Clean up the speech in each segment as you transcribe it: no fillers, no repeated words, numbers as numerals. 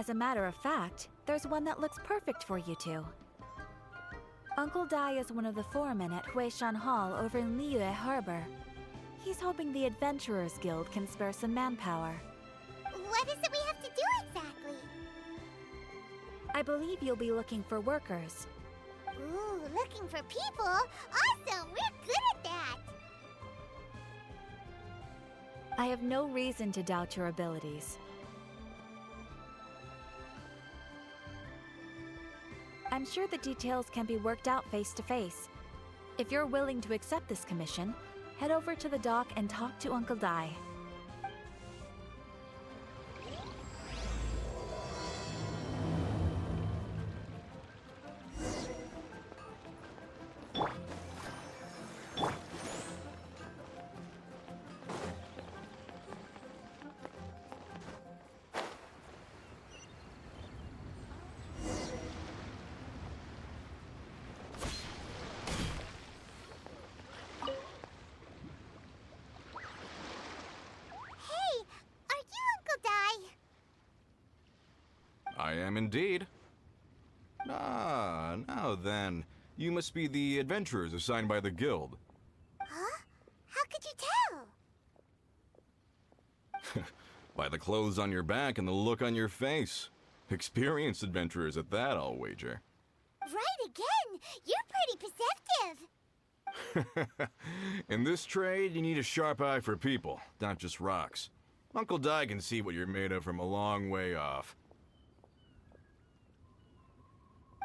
As a matter of fact, there's one that looks perfect for you two. Uncle Dai is one of the foremen at Huishan Hall over in Liyue Harbor. He's hoping the Adventurers Guild can spare some manpower. What is it we have to do exactly? I believe you'll be looking for workers. Ooh, looking for people? Awesome! We're good at that! I have no reason to doubt your abilities. I'm sure the details can be worked out face to face. If you're willing to accept this commission, head over to the dock and talk to Uncle Dai. I am indeed. Ah, now then. You must be the adventurers assigned by the guild. Huh? How could you tell? By the clothes on your back and the look on your face. Experienced adventurers at that, I'll wager. Right again! You're pretty perceptive! In this trade, you need a sharp eye for people, not just rocks. Uncle Dai can see what you're made of from a long way off.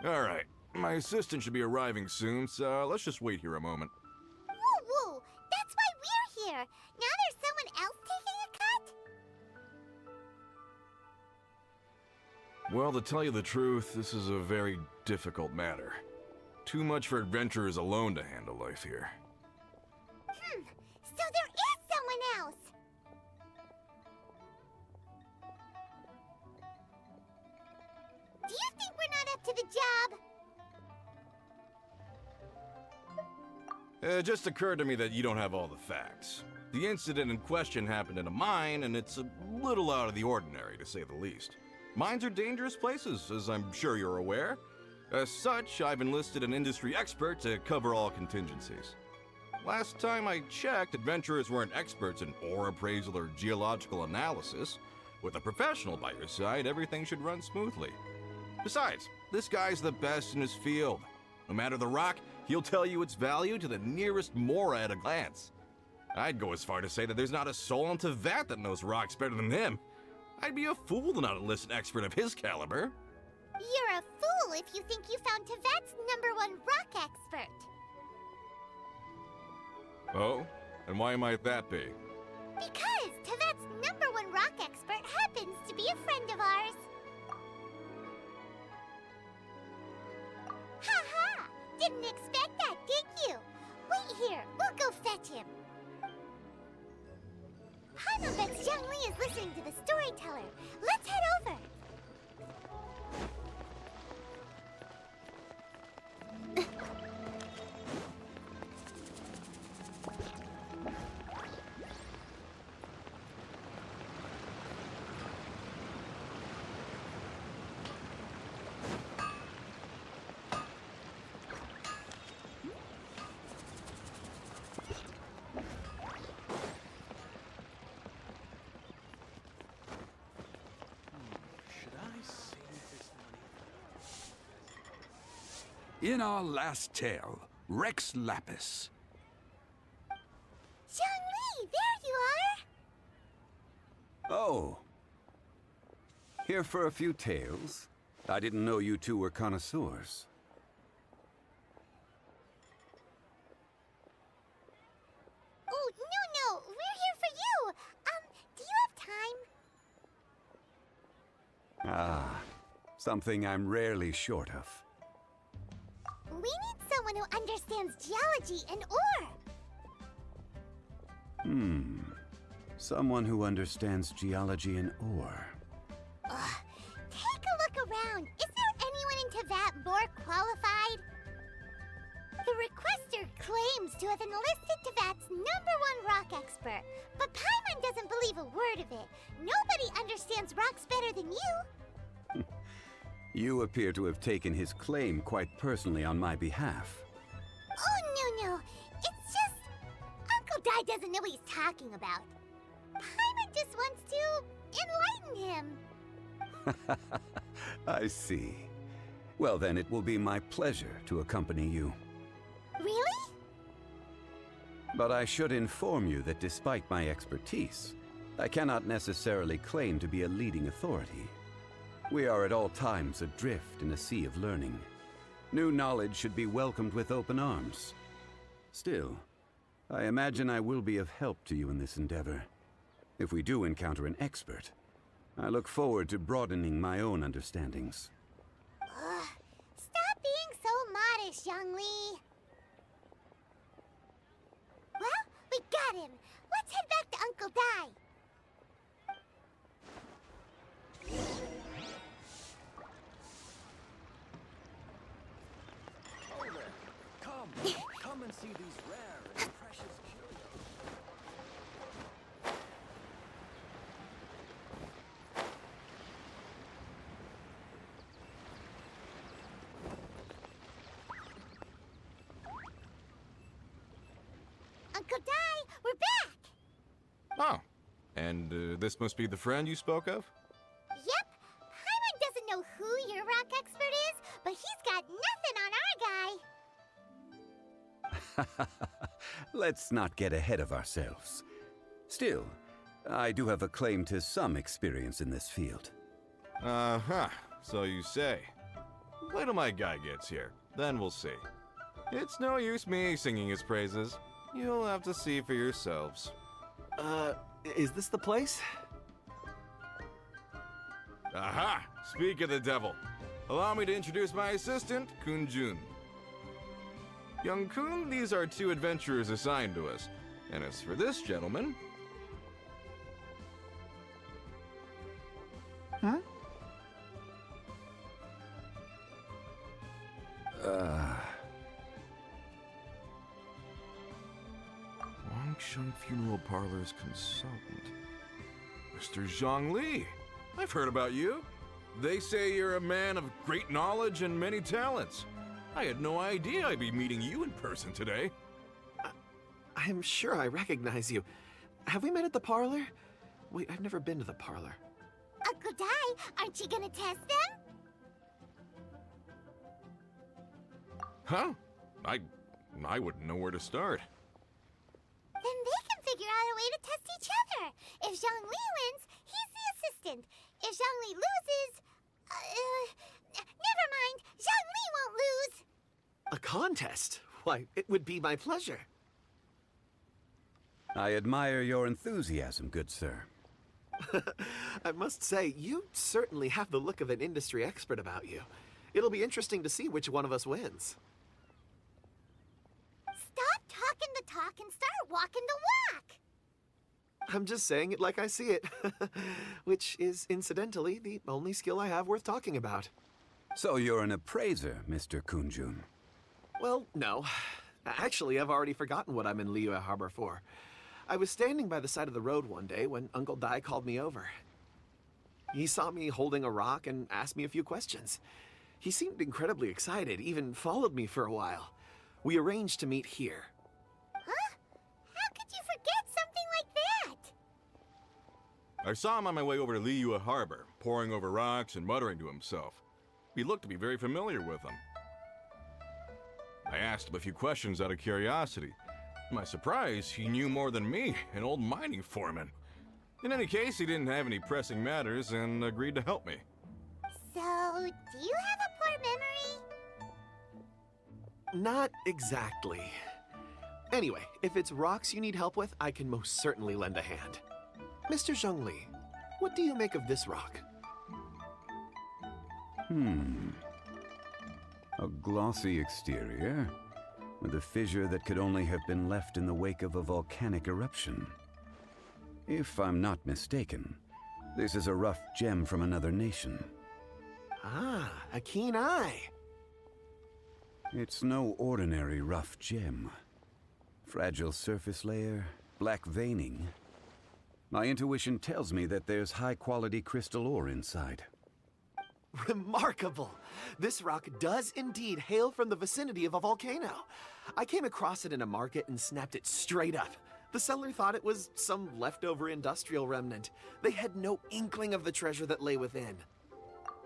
Alright, my assistant should be arriving soon, so let's just wait here a moment. Woo woo! That's why we're here! Now there's someone else taking a cut? Well, to tell you the truth, this is a very difficult matter. Too much for adventurers alone to handle life here. So there is someone else! Do you think we're not up to the job? It just occurred to me that you don't have all the facts. The incident in question happened in a mine, and it's a little out of the ordinary, to say the least. Mines are dangerous places, as I'm sure you're aware. As such, I've enlisted an industry expert to cover all contingencies. Last time I checked, adventurers weren't experts in ore appraisal or geological analysis. With a professional by your side, everything should run smoothly. Besides, this guy's the best in his field. No matter the rock, he'll tell you its value to the nearest mora at a glance. I'd go as far to say that there's not a soul on Teyvat that knows rocks better than him. I'd be a fool to not enlist an expert of his caliber. You're a fool if you think you found Teyvat's #1 rock expert. Oh? And why might that be? Because Teyvat's #1 rock expert happens to be a friend of ours. Ha! Didn't expect that, did you? Wait here, we'll go fetch him. Paimon bets Zhongli is listening to the storyteller. Let's head over. In our last tale, Rex Lapis. Zhongli, there you are! Oh. Here for a few tales? I didn't know you two were connoisseurs. Oh, no, we're here for you! Do you have time? Ah, something I'm rarely short of. We need someone who understands geology and ore! Someone who understands geology and ore. Take a look around. Is there anyone in Teyvat more qualified? The requester claims to have enlisted Teyvat's #1 rock expert, but Paimon doesn't believe a word of it. Nobody understands rocks better than you. You appear to have taken his claim quite personally on my behalf. Oh, no. It's just... Uncle Dai doesn't know what he's talking about. Paimon just wants to enlighten him. I see. Well then, it will be my pleasure to accompany you. Really? But I should inform you that despite my expertise, I cannot necessarily claim to be a leading authority. We are at all times adrift in a sea of learning. New knowledge should be welcomed with open arms. Still, I imagine I will be of help to you in this endeavor. If we do encounter an expert, I look forward to broadening my own understandings. Stop being so modest, Zhongli. Well, we got him. Let's head back to Uncle Dai. Come and see these rare and precious curios. Uncle Dai, we're back! Oh, and this must be the friend you spoke of? Yep. Paimon doesn't know who your rock expert is, but he's got nothing on our guy. Let's not get ahead of ourselves. Still, I do have a claim to some experience in this field. Uh-huh, so you say. Wait till my guy gets here, then we'll see. It's no use me singing his praises. You'll have to see for yourselves. Is this the place? Aha! Speak of the devil. Allow me to introduce my assistant, Kun-jun. Young Kun, these are 2 adventurers assigned to us. And as for this gentleman... Huh? Wangsheng Funeral Parlor's consultant. Mr. Zhongli. I've heard about you. They say you're a man of great knowledge and many talents. I had no idea I'd be meeting you in person today. I'm sure I recognize you. Have we met at the parlor? Wait, I've never been to the parlor. Uncle Dai, aren't you gonna test them? Huh? I wouldn't know where to start. Then they can figure out a way to test each other. If Zhongli wins, he's the assistant. If Zhongli loses... never mind. Zhongli won't lose. A contest? Why, it would be my pleasure. I admire your enthusiasm, good sir. I must say, you certainly have the look of an industry expert about you. It'll be interesting to see which one of us wins. Stop talking the talk and start walking the walk. I'm just saying it like I see it. Which is, incidentally, the only skill I have worth talking about. So you're an appraiser, Mr. Kun-jun. Well, no. Actually, I've already forgotten what I'm in Liyue Harbor for. I was standing by the side of the road one day when Uncle Dai called me over. He saw me holding a rock and asked me a few questions. He seemed incredibly excited, even followed me for a while. We arranged to meet here. Huh? How could you forget something like that? I saw him on my way over to Liyue Harbor, poring over rocks and muttering to himself. He looked to be very familiar with them. I asked him a few questions out of curiosity. To my surprise, he knew more than me, an old mining foreman. In any case, he didn't have any pressing matters and agreed to help me. So, do you have a poor memory? Not exactly. Anyway, if it's rocks you need help with, I can most certainly lend a hand. Mr. Zhongli, what do you make of this rock? A glossy exterior, with a fissure that could only have been left in the wake of a volcanic eruption. If I'm not mistaken, this is a rough gem from another nation. Ah, a keen eye. It's no ordinary rough gem. Fragile surface layer, black veining. My intuition tells me that there's high-quality crystal ore inside. Remarkable! This rock does indeed hail from the vicinity of a volcano. I came across it in a market and snapped it straight up. The seller thought it was some leftover industrial remnant. They had no inkling of the treasure that lay within.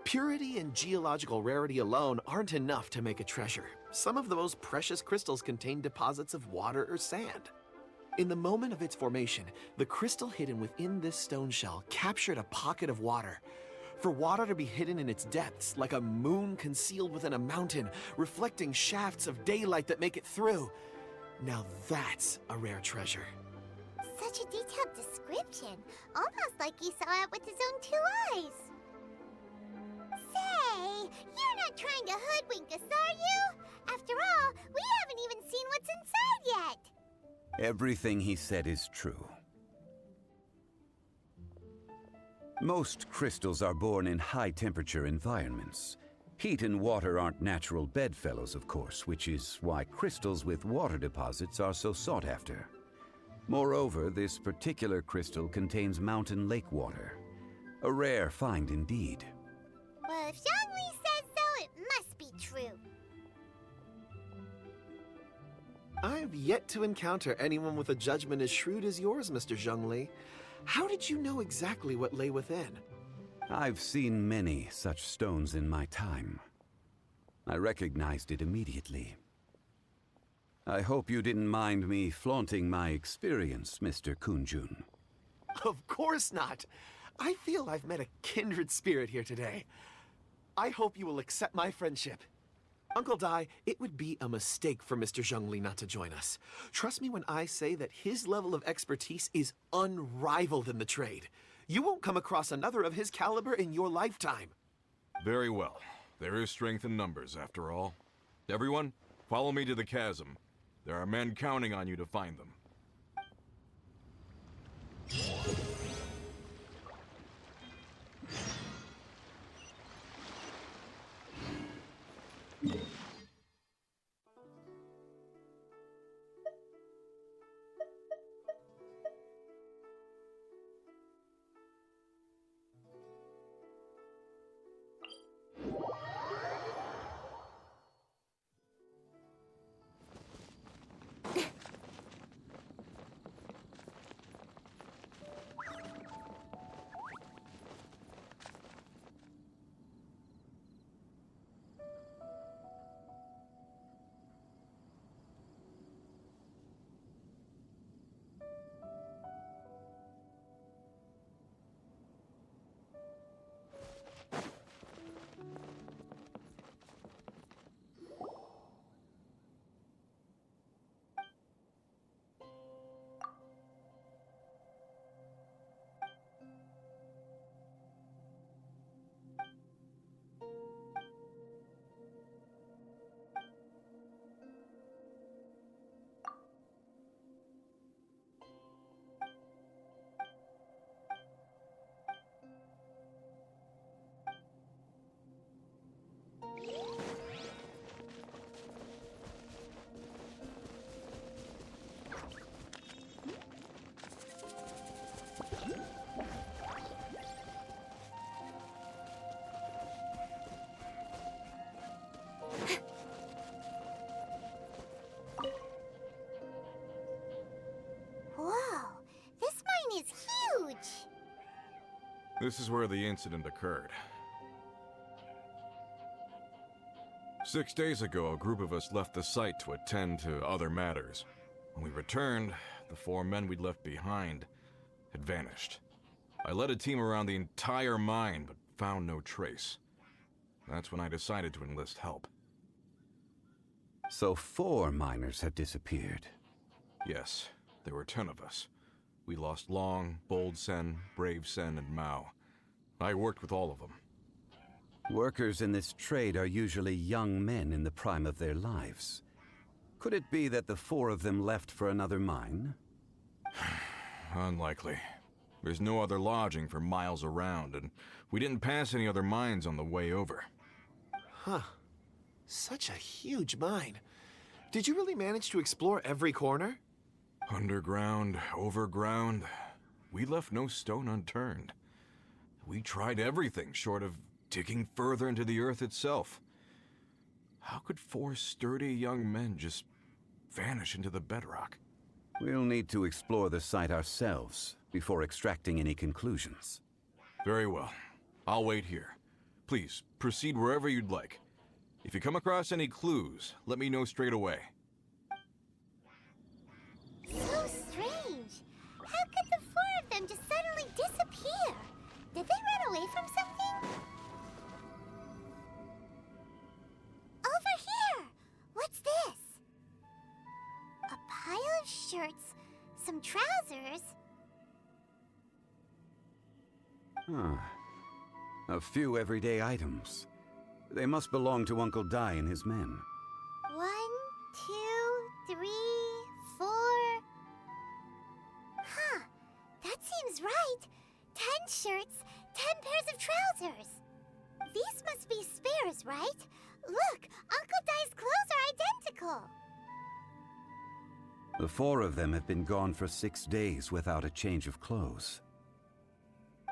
Purity and geological rarity alone aren't enough to make a treasure. Some of the most precious crystals contain deposits of water or sand. In the moment of its formation, the crystal hidden within this stone shell captured a pocket of water. For water to be hidden in its depths, like a moon concealed within a mountain, reflecting shafts of daylight that make it through. Now that's a rare treasure. Such a detailed description, almost like he saw it with his own 2 eyes. Say, you're not trying to hoodwink us, are you? After all, we haven't even seen what's inside yet. Everything he said is true. Most crystals are born in high-temperature environments. Heat and water aren't natural bedfellows, of course, which is why crystals with water deposits are so sought after. Moreover, this particular crystal contains mountain lake water. A rare find indeed. Well, if Zhongli says so, it must be true. I've yet to encounter anyone with a judgment as shrewd as yours, Mr. Zhongli. How did you know exactly what lay within? I've seen many such stones in my time. I recognized it immediately. I hope you didn't mind me flaunting my experience, Mr. Kunjun. Of course not. I feel I've met a kindred spirit here today. I hope you will accept my friendship. Uncle Dai, it would be a mistake for Mr. Zhongli not to join us. Trust me when I say that his level of expertise is unrivaled in the trade. You won't come across another of his caliber in your lifetime. Very well. There is strength in numbers, after all. Everyone, follow me to the chasm. There are men counting on you to find them. Whoa, this mine is huge! This is where the incident occurred. 6 days ago, a group of us left the site to attend to other matters. When we returned, the 4 men we'd left behind had vanished. I led a team around the entire mine, but found no trace. That's when I decided to enlist help. So 4 miners have disappeared. Yes, there were 10 of us. We lost Long, Bold Sen, Brave Sen, and Mao. I worked with all of them. Workers in this trade are usually young men in the prime of their lives. Could it be that the 4 of them left for another mine? Unlikely. There's no other lodging for miles around, and we didn't pass any other mines on the way over. Huh. Such a huge mine. Did you really manage to explore every corner? Underground, overground, we left no stone unturned. We tried everything short of digging further into the earth itself. How could four sturdy young men just vanish into the bedrock? We'll need to explore the site ourselves before extracting any conclusions. Very well. I'll wait here. Please, proceed wherever you'd like. If you come across any clues, let me know straight away. So strange. How could the four of them just suddenly disappear? Did they run away from something? Over here! What's this? A pile of shirts, some trousers. A few everyday items. They must belong to Uncle Dai and his men. 1, 2, 3, 4. Huh, that seems right. 10 shirts, 10 pairs of trousers. These must be spares, right? Look, Uncle Dai's clothes are identical. The four of them have been gone for 6 days without a change of clothes.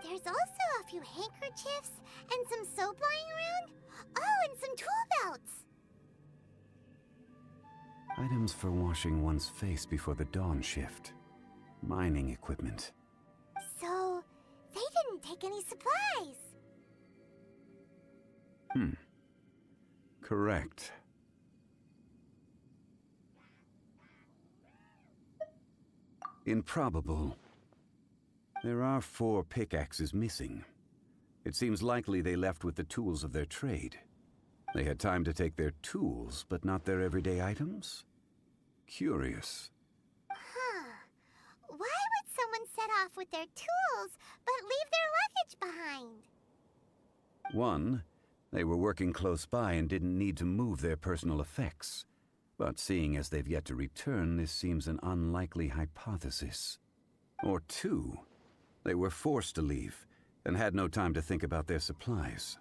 There's also a few handkerchiefs and some soap lying around. Oh, and some tool belts. Items for washing one's face before the dawn shift. Mining equipment. So, they didn't take any supplies. Correct. Improbable. There are 4 pickaxes missing. It seems likely they left with the tools of their trade. They had time to take their tools, but not their everyday items? Curious. Huh. Why would someone set off with their tools, but leave their luggage behind? 1, they were working close by and didn't need to move their personal effects. But seeing as they've yet to return, this seems an unlikely hypothesis. Or 2, they were forced to leave and had no time to think about their supplies.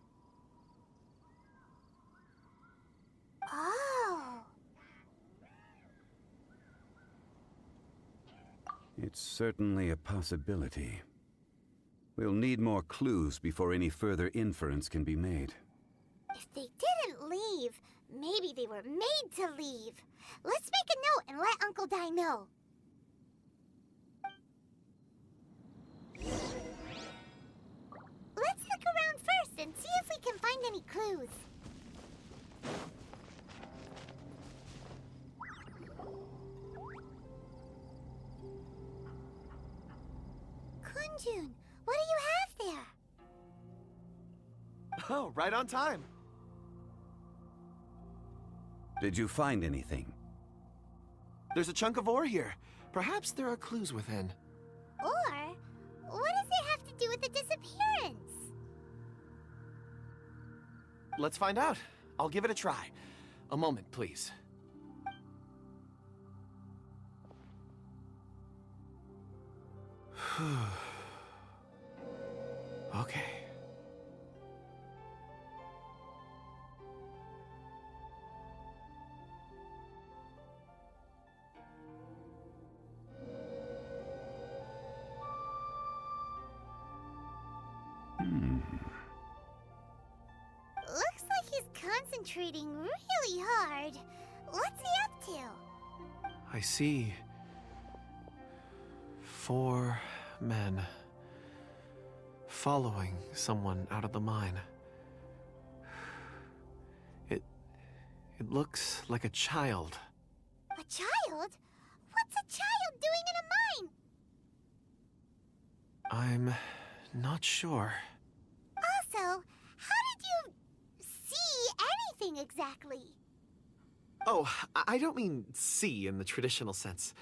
Oh. It's certainly a possibility. We'll need more clues before any further inference can be made. If they didn't leave, maybe they were made to leave. Let's make a note and let Uncle Dai know. Let's look around first and see if we can find any clues. Kunjun, what do you have there? Oh, right on time. Did you find anything? There's a chunk of ore here. Perhaps there are clues within. Or, what does it have to do with the disappearance? Let's find out. I'll give it a try. A moment, please. Okay. Looks like he's concentrating really hard. What's he up to? I see 4 men following someone out of the mine. It looks like a child. A child? What's a child doing in a mine? I'm not sure. Also, how did you see anything exactly? Oh, I don't mean see in the traditional sense.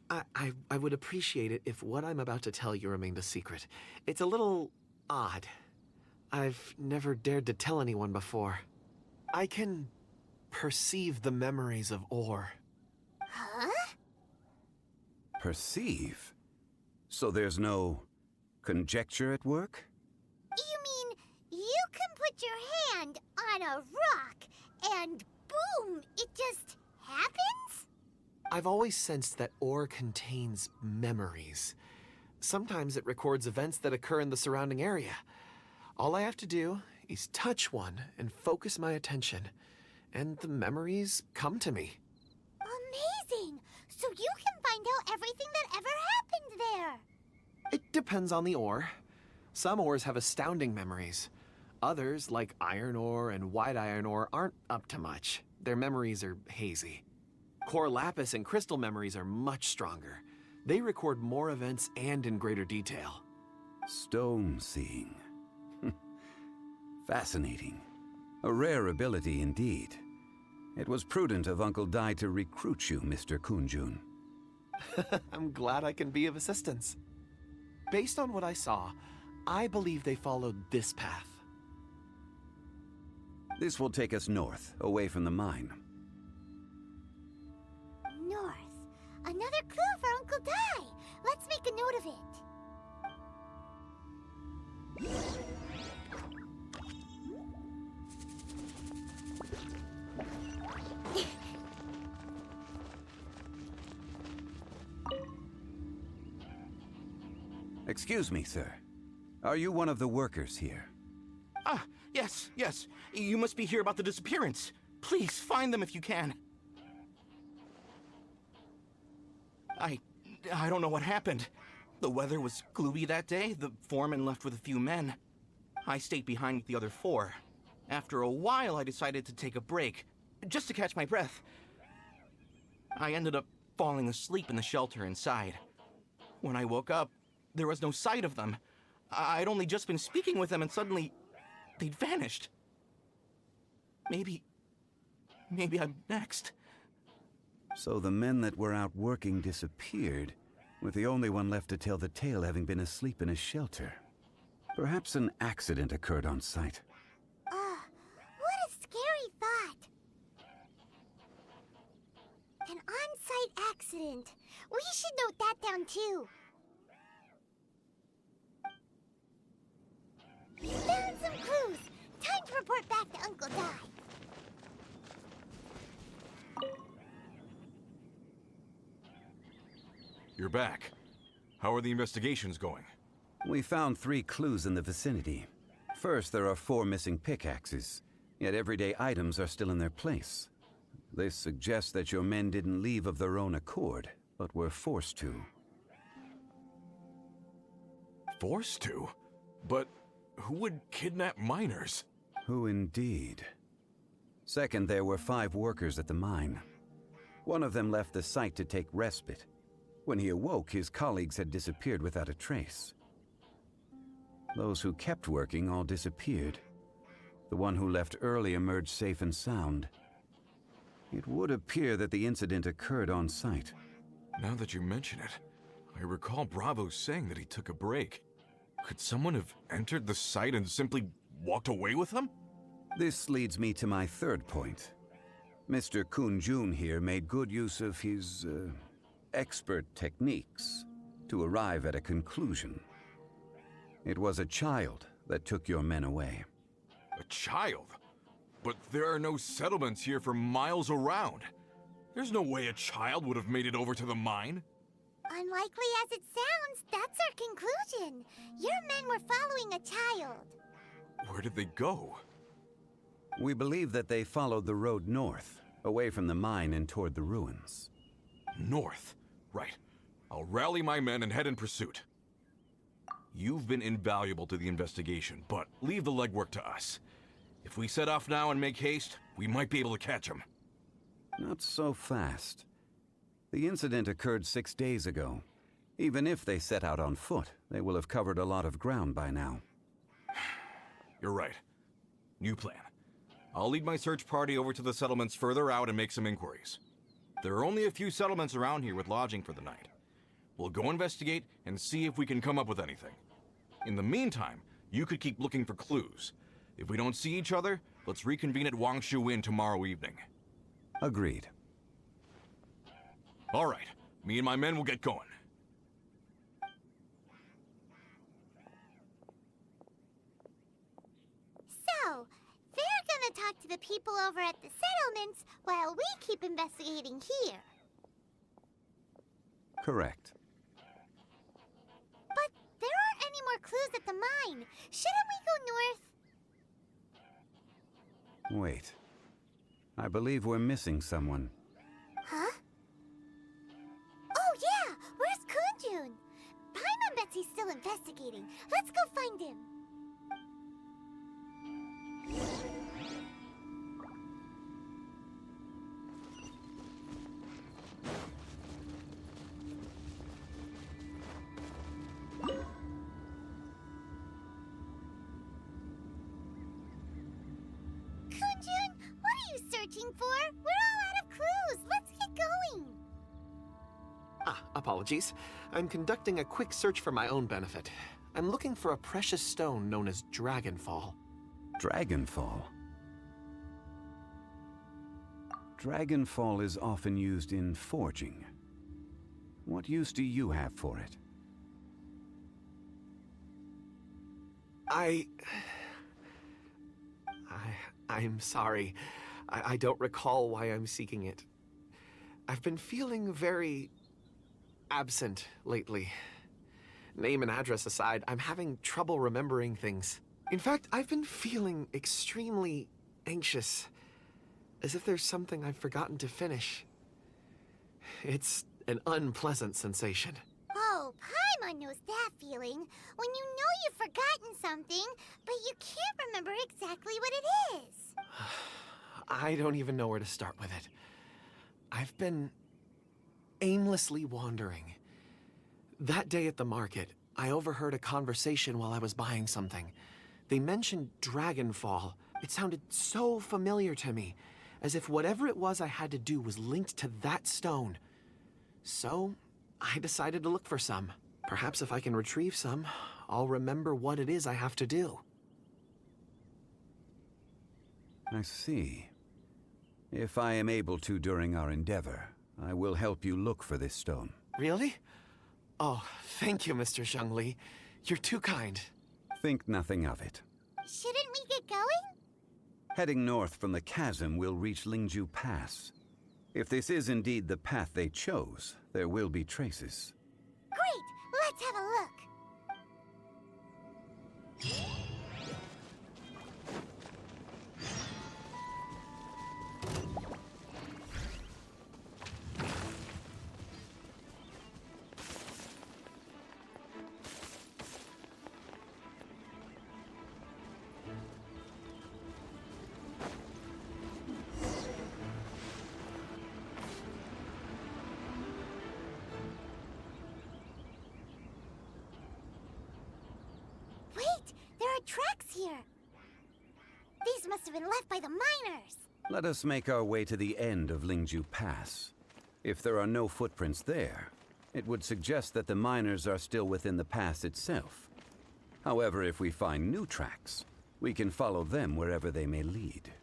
I would appreciate it if what I'm about to tell you remained a secret. It's a little odd. I've never dared to tell anyone before. I can perceive the memories of ore. Huh? Perceive? So there's no conjecture at work? You mean you can put your hand on a rock and boom, it just happens? I've always sensed that ore contains memories. Sometimes it records events that occur in the surrounding area. All I have to do is touch one and focus my attention, and the memories come to me. Amazing! So you can find out everything that ever happened there. It depends on the ore. Some ores have astounding memories. Others, like iron ore and white iron ore, aren't up to much. Their memories are hazy. Core lapis and crystal memories are much stronger. They record more events and in greater detail. Stone seeing. Fascinating. A rare ability indeed. It was prudent of Uncle Dai to recruit you, Mr. Kunjun. I'm glad I can be of assistance. Based on what I saw, I believe they followed this path. This will take us north, away from the mine. North. Another clue for Uncle Dai. Let's make a note of it. Excuse me, sir. Are you one of the workers here? Ah, yes. You must be here about the disappearance. Please, find them if you can. I don't know what happened. The weather was gloomy that day. The foreman left with a few men. I stayed behind with the other 4. After a while, I decided to take a break, just to catch my breath. I ended up falling asleep in the shelter inside. When I woke up, there was no sight of them. I'd only just been speaking with them and suddenly they'd vanished. Maybe I'm next. So the men that were out working disappeared, with the only one left to tell the tale having been asleep in a shelter. Perhaps an accident occurred on site. What a scary thought. An on-site accident. We should note that down too. Found some clues. Time to report back to Uncle Dai. You're back. How are the investigations going? We found 3 clues in the vicinity. First, there are 4 missing pickaxes, yet everyday items are still in their place. This suggests that your men didn't leave of their own accord, but were forced to. Forced to? But who would kidnap miners? Who indeed? Second, there were 5 workers at the mine. One of them left the site to take respite. When he awoke, his colleagues had disappeared without a trace. Those who kept working all disappeared. The one who left early emerged safe and sound. It would appear that the incident occurred on site. Now that you mention it, I recall Bravo saying that he took a break. Could someone have entered the site and simply walked away with him? This leads me to my third point. Mr. Kunjun here made good use of his, expert techniques to arrive at a conclusion. It was a child that took your men away. A child? But there are no settlements here for miles around. There's no way a child would have made it over to the mine. Unlikely as it sounds, that's our conclusion. Your men were following a child. Where did they go? We believe that they followed the road north, away from the mine and toward the ruins. North. Right. I'll rally my men and head in pursuit. You've been invaluable to the investigation, but leave the legwork to us. If we set off now and make haste, we might be able to catch them. Not so fast. The incident occurred 6 days ago. Even if they set out on foot, they will have covered a lot of ground by now. You're right. New plan. I'll lead my search party over to the settlements further out and make some inquiries. There are only a few settlements around here with lodging for the night. We'll go investigate and see if we can come up with anything. In the meantime, you could keep looking for clues. If we don't see each other, let's reconvene at Wangshu Inn tomorrow evening. Agreed. All right. Me and my men will get going. So, they're gonna talk to the people over at the settlements while we keep investigating here. Correct. But there aren't any more clues at the mine. Shouldn't we go north? Wait. I believe we're missing someone. Huh? Oh yeah! Where's Kunjun? Paimon and Betsy's still investigating. Let's go find him. Kunjun, what are you searching for? We're all out of clues. Let's get going. Apologies. I'm conducting a quick search for my own benefit. I'm looking for a precious stone known as Dragonfall. Dragonfall? Dragonfall is often used in forging. What use do you have for it? I'm sorry. I don't recall why I'm seeking it. I've been feeling very absent lately. Name and address aside, I'm having trouble remembering things. In fact, I've been feeling extremely anxious, as if there's something I've forgotten to finish. It's an unpleasant sensation. Oh, Paimon knows that feeling. When you know you've forgotten something, but you can't remember exactly what it is. I don't even know where to start with it. I've been aimlessly wandering. That day at the market, I overheard a conversation while I was buying something. They mentioned Dragonfall. It sounded so familiar to me, as if whatever it was I had to do was linked to that stone. So, I decided to look for some. Perhaps if I can retrieve some, I'll remember what it is I have to do. I see. If I am able to during our endeavor, I will help you look for this stone. Really? Oh, thank you, Mr. Zhongli. You're too kind. Think nothing of it. Shouldn't we get going? Heading north from the chasm, we'll reach Lingju Pass. If this is indeed the path they chose, there will be traces. Great! Let's have a look. Wait! There are tracks here! These must have been left by the miners! Let us make our way to the end of Lingju Pass. If there are no footprints there, it would suggest that the miners are still within the pass itself. However, if we find new tracks, we can follow them wherever they may lead.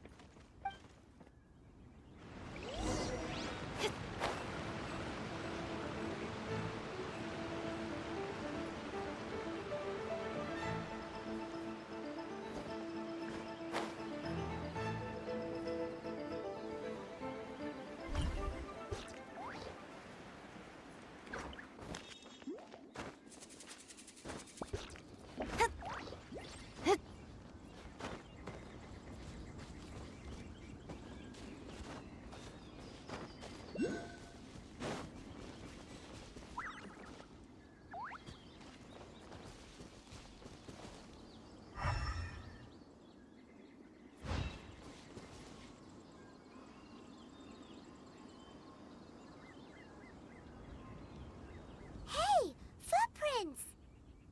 Hey! Footprints!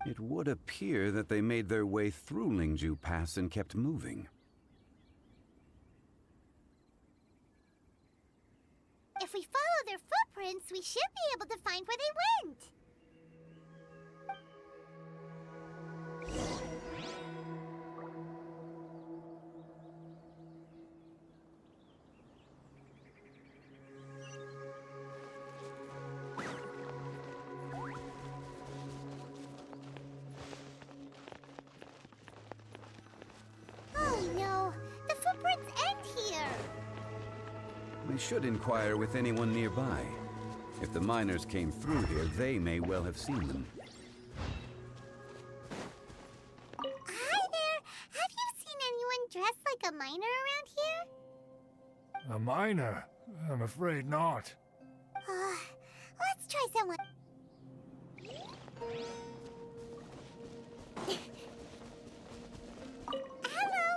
It would appear that they made their way through Lingju Pass and kept moving. If we follow their footprints, we should be able to find where they went. Oh no! The footprints end here! We should inquire with anyone nearby. If the miners came through here, they may well have seen them. miner around here? A miner? I'm afraid not. Let's try someone. Hello,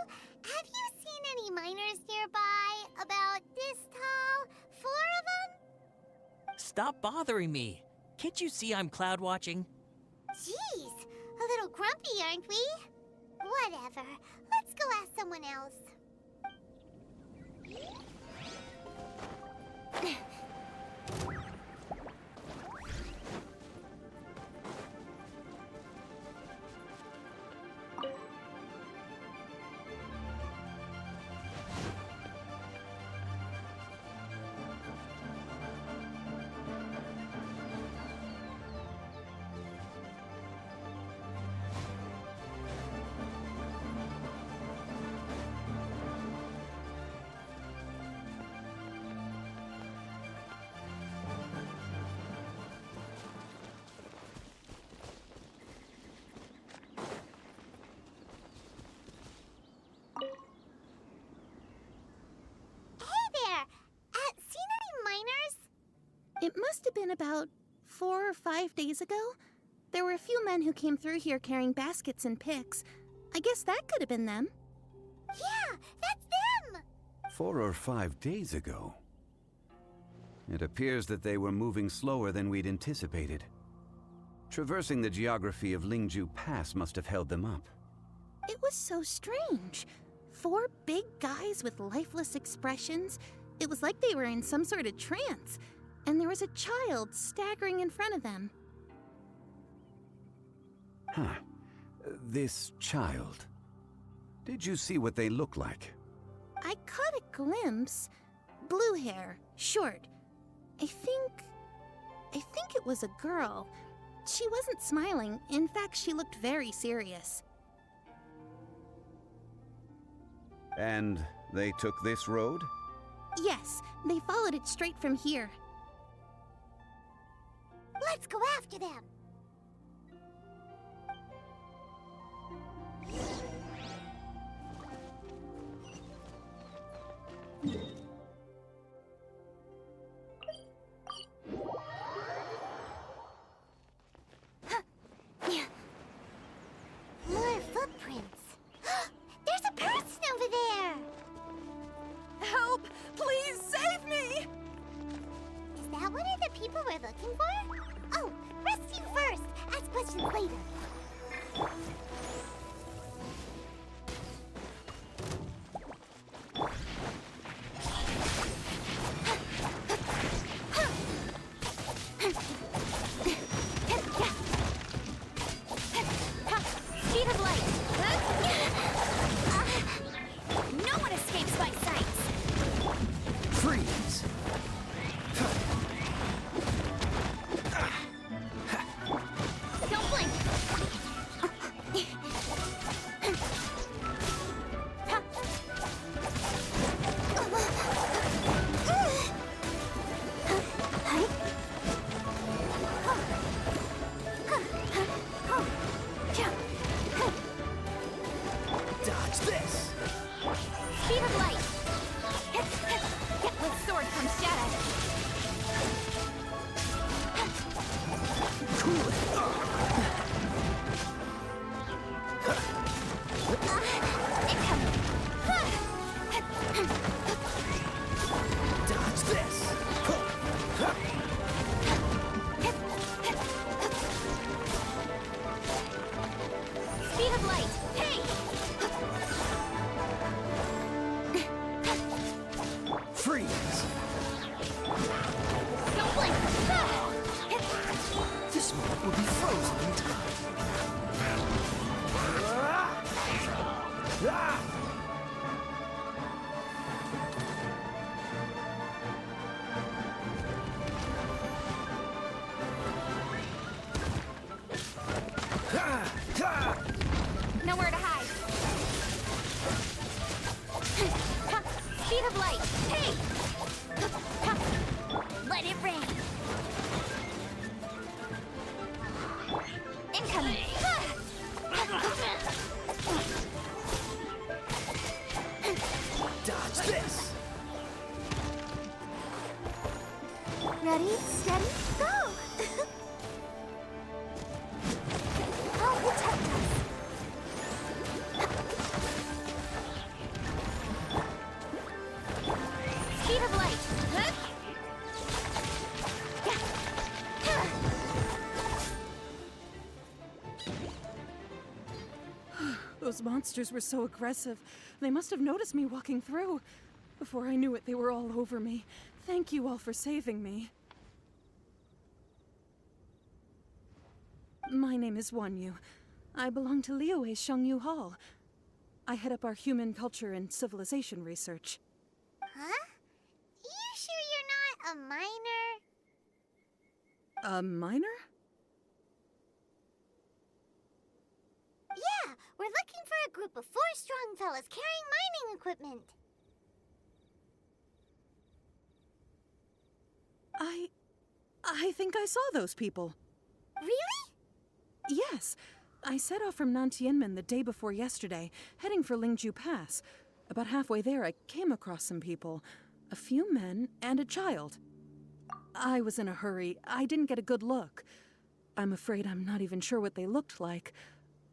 have you seen any miners nearby? About this tall? 4 of them? Stop bothering me. Can't you see I'm cloud watching? Jeez, a little grumpy, aren't we? Whatever. Let's go ask someone else. It must have been about 4 or 5 days ago. There were a few men who came through here carrying baskets and picks. I guess that could have been them. Yeah, that's them! 4 or 5 days ago. It appears that they were moving slower than we'd anticipated. Traversing the geography of Lingju Pass must have held them up. It was so strange. 4 big guys with lifeless expressions. It was like they were in some sort of trance. And there was a child staggering in front of them. Huh. This child. Did you see what they look like? I caught a glimpse. Blue hair, short. I think it was a girl. She wasn't smiling. In fact, she looked very serious. And they took this road? Yes, they followed it straight from here. Let's go after them! More footprints. There's a person over there! Help! Please save me! Is that one of the people we're looking for? Oh, rescue first! Ask questions later. Speed of light! No one escapes my sights! Freeze! Don't blink! Ready, steady, go! I'll protect us. Speed of light. Those monsters were so aggressive. They must have noticed me walking through. Before I knew it, they were all over me. Thank you all for saving me. My name is Wanyu. I belong to Liyue's Shangyu Hall. I head up our human culture and civilization research. Huh? You sure you're not a minor? A minor? Yeah, we're looking for a group of 4 strong fellas carrying mining equipment. I think I saw those people. Really? Yes. I set off from Nantianmen the day before yesterday, heading for Lingju Pass. About halfway there, I came across some people. A few men and a child. I was in a hurry. I didn't get a good look. I'm afraid I'm not even sure what they looked like.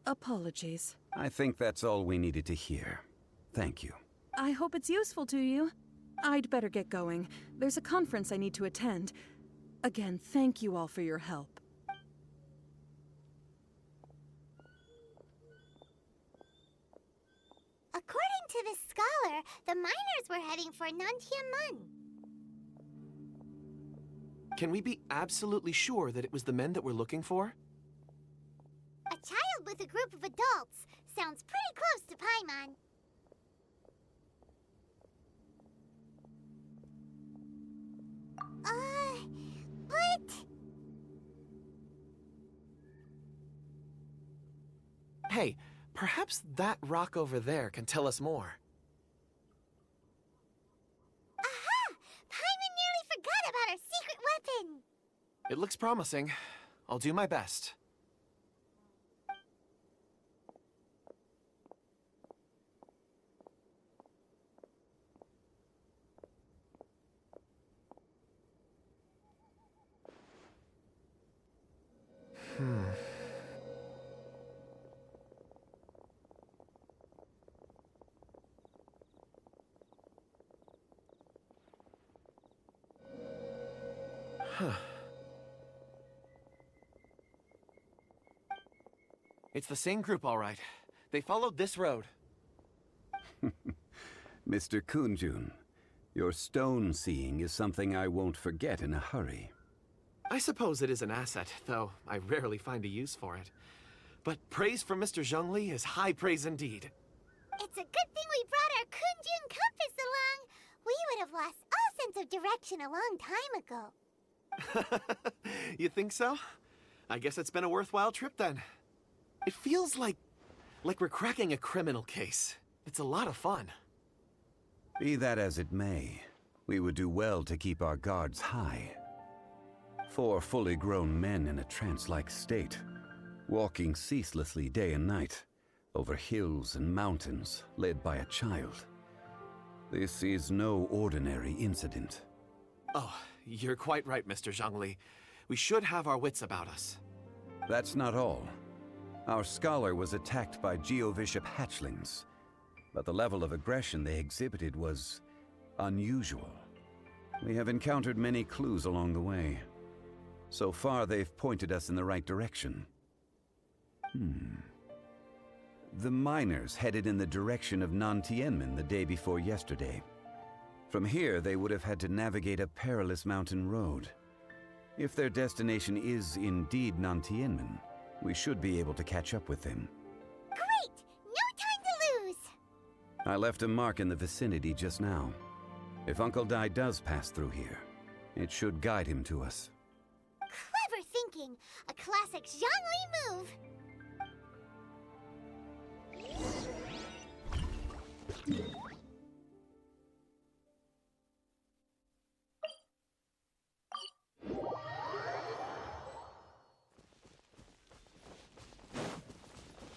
Apologies. I think that's all we needed to hear. Thank you. I hope it's useful to you. I'd better get going. There's a conference I need to attend. Again, thank you all for your help. According to this scholar, the miners were heading for Nantianmen. Can we be absolutely sure that it was the men that we're looking for? A child with a group of adults. Sounds pretty close to Paimon. But... Hey, perhaps that rock over there can tell us more. Aha! Paimon nearly forgot about our secret weapon! It looks promising. I'll do my best. It's the same group, all right. They followed this road. Mr. Kunjun, your stone seeing is something I won't forget in a hurry. I suppose it is an asset, though I rarely find a use for it. But praise from Mr. Zhongli is high praise indeed. It's a good thing we brought our Kunjun compass along. We would have lost all sense of direction a long time ago. You think so? I guess it's been a worthwhile trip then. It feels like we're cracking a criminal case. It's a lot of fun. Be that as it may, we would do well to keep our guards high. 4 fully grown men in a trance-like state, walking ceaselessly day and night, over hills and mountains, led by a child. This is no ordinary incident. Oh, you're quite right, Mr. Zhongli. We should have our wits about us. That's not all. Our scholar was attacked by Geovishap hatchlings, but the level of aggression they exhibited was unusual. We have encountered many clues along the way. So far, they've pointed us in the right direction. The miners headed in the direction of Nantianmen the day before yesterday. From here, they would have had to navigate a perilous mountain road. If their destination is indeed Nantianmen, we should be able to catch up with them. Great! No time to lose! I left a mark in the vicinity just now. If Uncle Dai does pass through here, it should guide him to us. Clever thinking! A classic Zhongli move!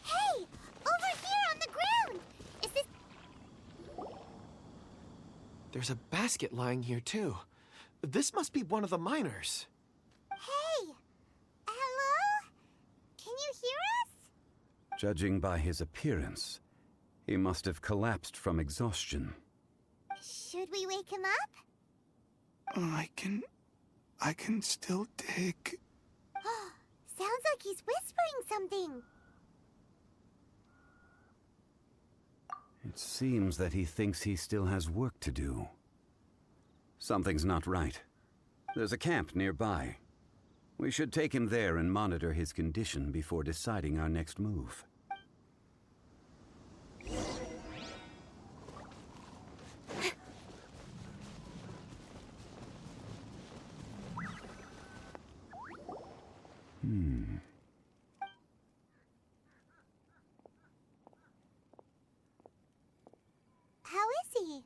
Hey! Over here on the ground! Is this... There's a basket lying here too. This must be one of the miners. Hey! Hello? Can you hear us? Judging by his appearance, he must have collapsed from exhaustion. Should we wake him up? I can still dig. Sounds like he's whispering something. It seems that he thinks he still has work to do. Something's not right. There's a camp nearby. We should take him there and monitor his condition before deciding our next move. How is he?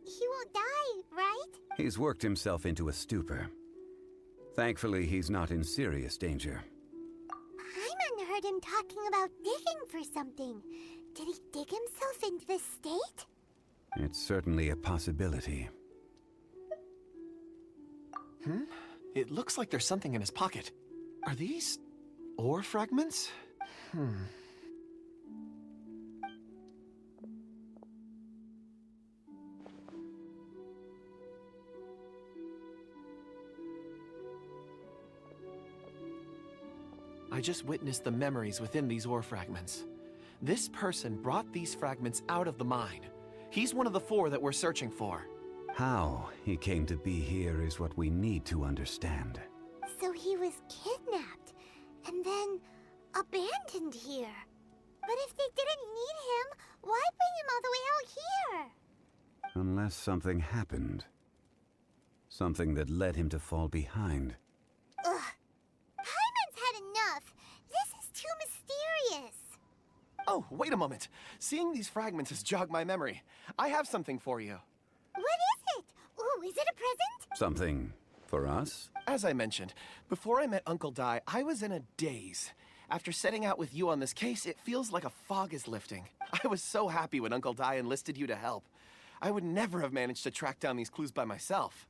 He won't die, right? He's worked himself into a stupor. Thankfully, he's not in serious danger. Paimon heard him talking about digging for something. Did he dig himself into this state? It's certainly a possibility. It looks like there's something in his pocket. Are these ore fragments? I just witnessed the memories within these ore fragments. This person brought these fragments out of the mine. He's one of the 4 that we're searching for. How he came to be here is what we need to understand. So he was kidnapped and then abandoned here. But if they didn't need him, why bring him all the way out here? Unless something happened. Something that led him to fall behind. Ugh. Paimon's had enough. This is too mysterious. Oh, wait a moment. Seeing these fragments has jogged my memory. I have something for you. What is it? Ooh, is it a present? Something for us? As I mentioned, before I met Uncle Dai, I was in a daze. After setting out with you on this case, it feels like a fog is lifting. I was so happy when Uncle Dai enlisted you to help. I would never have managed to track down these clues by myself.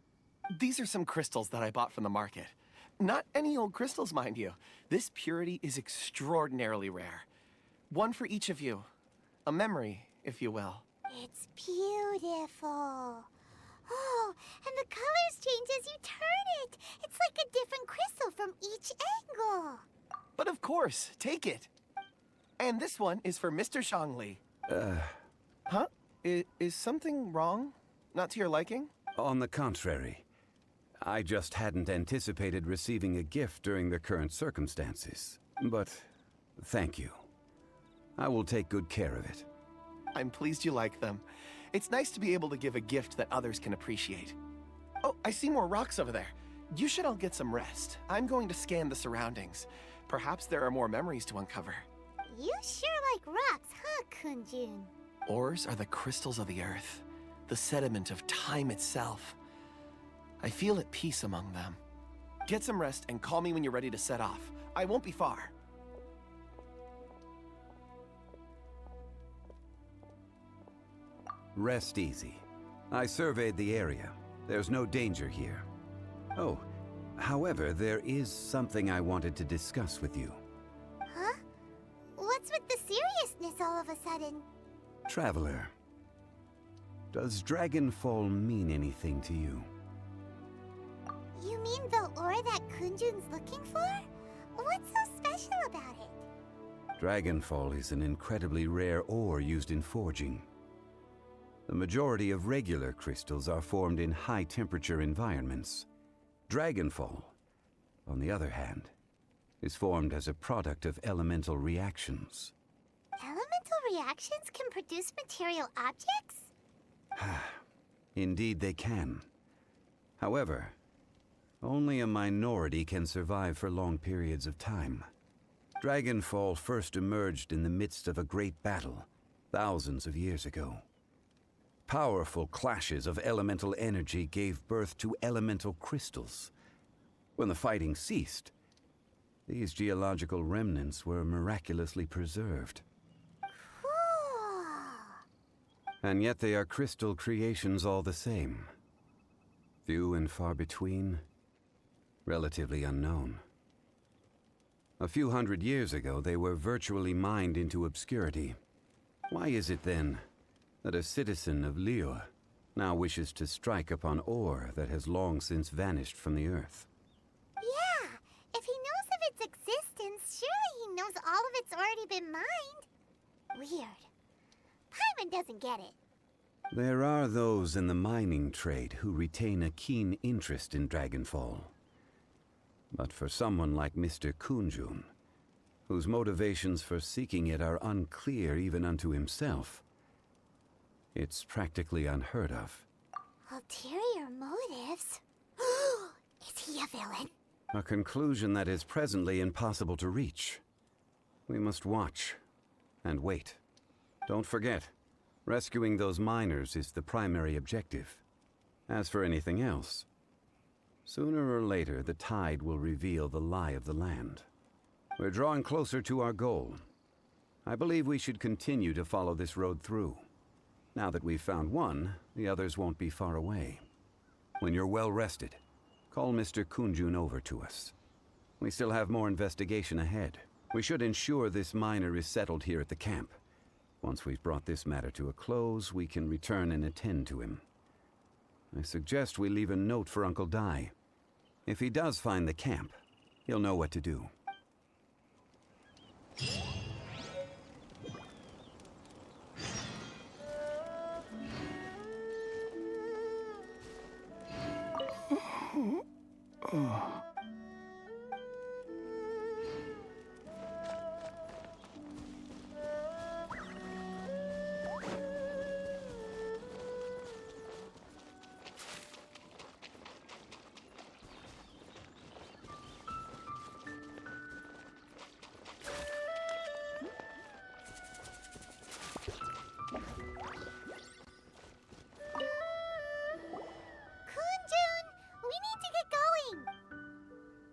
These are some crystals that I bought from the market. Not any old crystals, mind you. This purity is extraordinarily rare. One for each of you. A memory, if you will. It's beautiful. Oh, and the colors change as you turn it. It's like a different crystal from each angle. But of course, take it. And this one is for Mr. Zhongli. Huh? Is something wrong? Not to your liking? On the contrary. I just hadn't anticipated receiving a gift during the current circumstances. But thank you. I will take good care of it. I'm pleased you like them. It's nice to be able to give a gift that others can appreciate. Oh, I see more rocks over there. You should all get some rest. I'm going to scan the surroundings. Perhaps there are more memories to uncover. You sure like rocks, huh, Kunjun? Ores are the crystals of the earth, the sediment of time itself. I feel at peace among them. Get some rest and call me when you're ready to set off. I won't be far. Rest easy. I surveyed the area. There's no danger here. Oh, however, there is something I wanted to discuss with you. Huh? What's with the seriousness all of a sudden? Traveler, does Dragonfall mean anything to you? You mean the ore that Kunjun's looking for? What's so special about it? Dragonfall is an incredibly rare ore used in forging. The majority of regular crystals are formed in high-temperature environments. Dragonfall, on the other hand, is formed as a product of elemental reactions. Elemental reactions can produce material objects? Indeed they can. However, only a minority can survive for long periods of time. Dragonfall first emerged in the midst of a great battle, thousands of years ago. Powerful clashes of elemental energy gave birth to elemental crystals. When the fighting ceased, these geological remnants were miraculously preserved. Cool. And yet they are crystal creations all the same. Few and far between, relatively unknown. A few hundred years ago, they were virtually mined into obscurity. Why is it, then, that a citizen of Liyue now wishes to strike upon ore that has long since vanished from the earth? Yeah, if he knows of its existence, surely he knows all of it's already been mined. Weird. Paimon doesn't get it. There are those in the mining trade who retain a keen interest in Dragonfall. But for someone like Mr. Kunjun, whose motivations for seeking it are unclear even unto himself, it's practically unheard of. Ulterior motives? Is he a villain? A conclusion that is presently impossible to reach. We must watch and wait. Don't forget, rescuing those miners is the primary objective. As for anything else, sooner or later the tide will reveal the lie of the land. We're drawing closer to our goal. I believe we should continue to follow this road through. Now that we've found one, the others won't be far away. When you're well rested, call Mr. Kunjun over to us. We still have more investigation ahead. We should ensure this miner is settled here at the camp. Once we've brought this matter to a close, we can return and attend to him. I suggest we leave a note for Uncle Dai. If he does find the camp, he'll know what to do.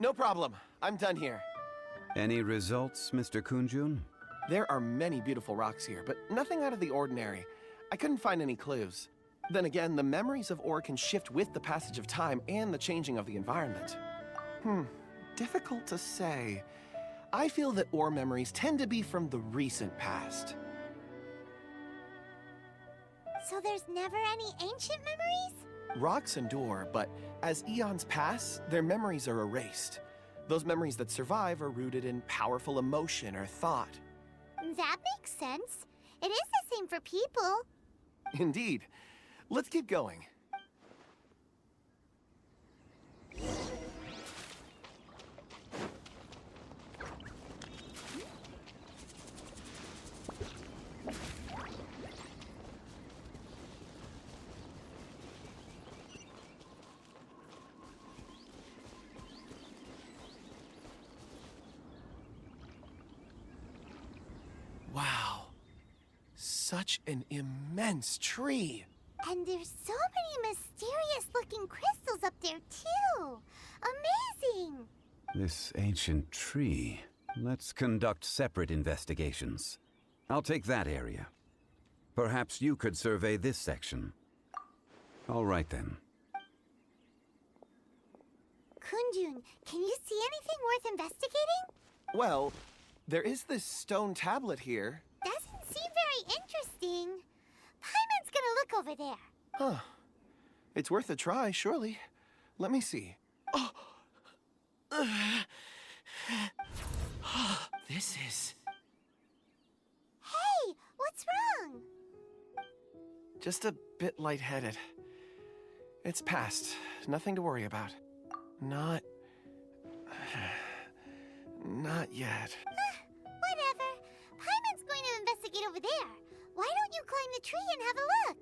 No problem. I'm done here. Any results, Mr. Kunjun? There are many beautiful rocks here, but nothing out of the ordinary. I couldn't find any clues. Then again, the memories of ore can shift with the passage of time and the changing of the environment. Difficult to say. I feel that ore memories tend to be from the recent past. So there's never any ancient memories? Rocks endure, but as eons pass, their memories are erased. Those memories that survive are rooted in powerful emotion or thought. That makes sense. It is the same for people. Indeed. Let's keep going. Wow. Such an immense tree. And there's so many mysterious-looking crystals up there, too. Amazing! This ancient tree. Let's conduct separate investigations. I'll take that area. Perhaps you could survey this section. All right, then. Kunjun, can you see anything worth investigating? Well, there is this stone tablet here. Doesn't seem very interesting. Paimon's gonna look over there. Huh. It's worth a try, surely. Let me see. Oh! This is... Hey, what's wrong? just a bit lightheaded. It's past. Nothing to worry about. Not yet. Whatever. Paimon's going to investigate over there. Why don't you climb the tree and have a look?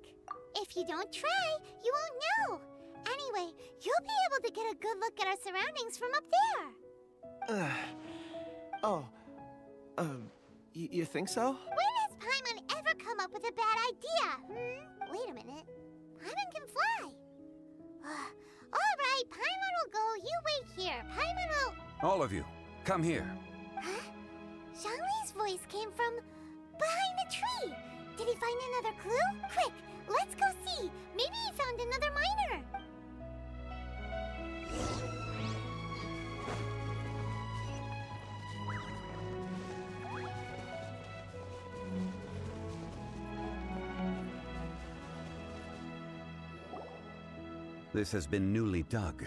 If you don't try, you won't know. Anyway, you'll be able to get a good look at our surroundings from up there. You think so? When has Paimon ever come up with a bad idea? Wait a minute. Paimon can fly. All right, Paimon will go. You wait here. Paimon will... All of you, come here. Huh? Zhongli's voice came from behind the tree. Did he find another clue? Quick, let's go see. Maybe he found another miner. This has been newly dug.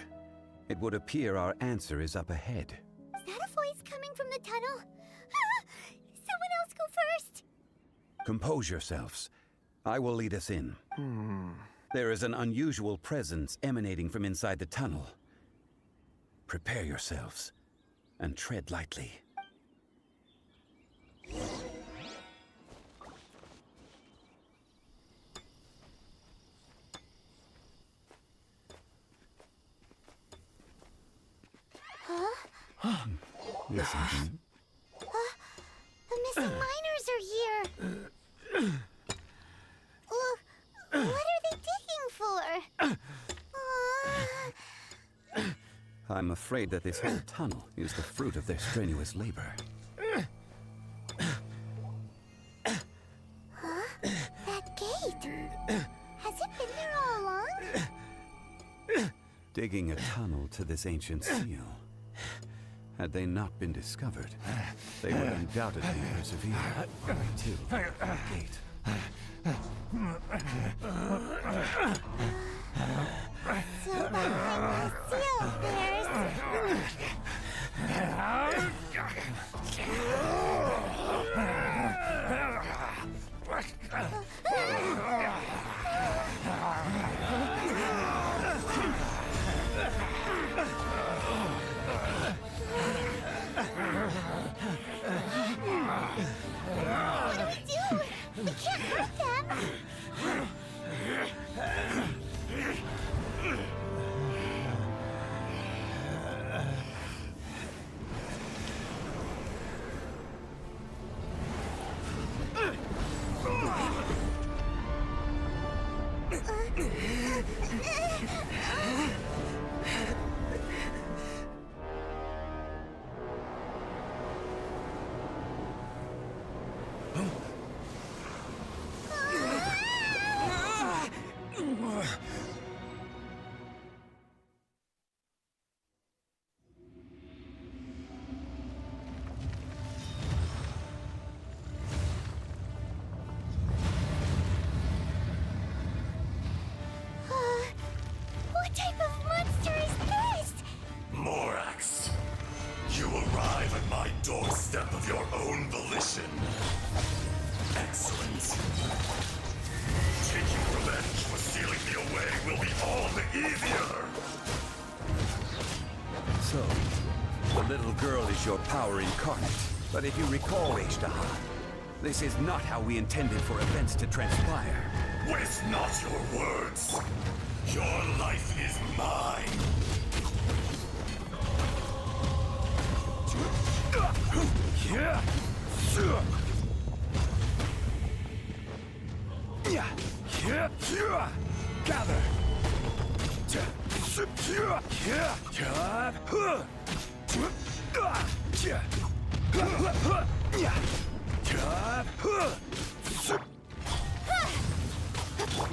It would appear our answer is up ahead. Is that a voice coming from the tunnel? Someone else go first! Compose yourselves. I will lead us in. There is an unusual presence emanating from inside the tunnel. Prepare yourselves, and tread lightly. Listen. The missing miners are here! What are they digging for? I'm afraid that this whole tunnel is the fruit of their strenuous labor. That gate! Has it been there all along? Digging a tunnel to this ancient seal. Had they not been discovered, they would undoubtedly persevere till the gate. So behind the seal, there's... What do we do? We can't hurt them! What type of monster is this? Morax, you arrive at my doorstep of your own volition. Excellent. Taking revenge for stealing me away will be all the easier. So, the little girl is your power incarnate. But if you recall, Ishtaha, this is not how we intended for events to transpire. Waste not your words. Your life is mine. Gather!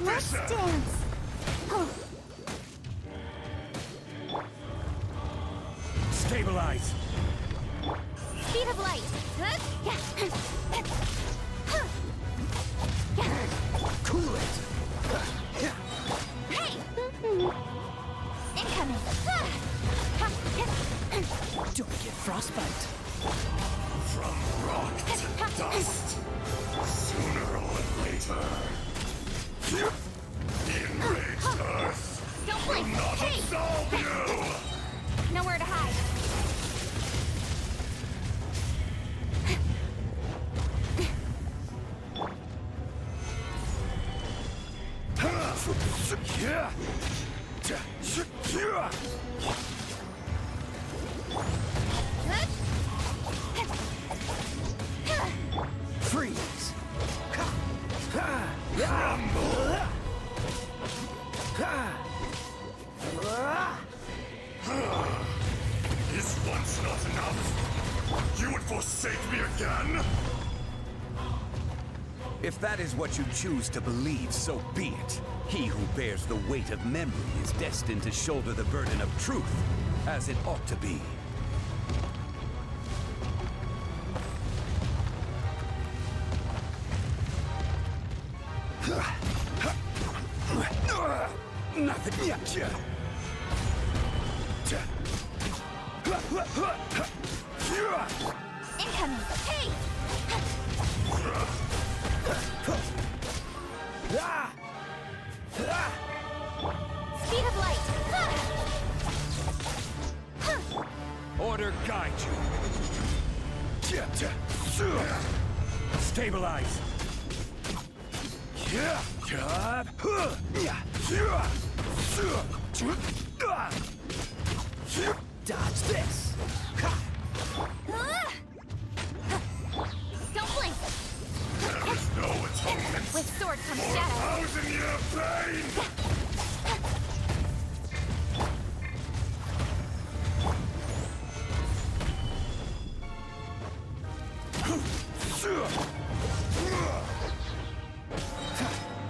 Let's dance! Stabilize! Speed of light! Cool it! Hey! Incoming! Don't get frostbite. From rock to dust. Sooner or later. The enraged Earth Don't will blink! not Hey! absolve you! Nowhere to hide. Freeze! Is once not enough? You would forsake me again? If that is what you choose to believe, so be it. He who bears the weight of memory is destined to shoulder the burden of truth, as it ought to be. Nothing. Incoming! Hey! Speed of light! Order guide you. Stabilize. Dodge this! Don't blink! There is no atonement With sword comes for shadow! 1,000-year pain!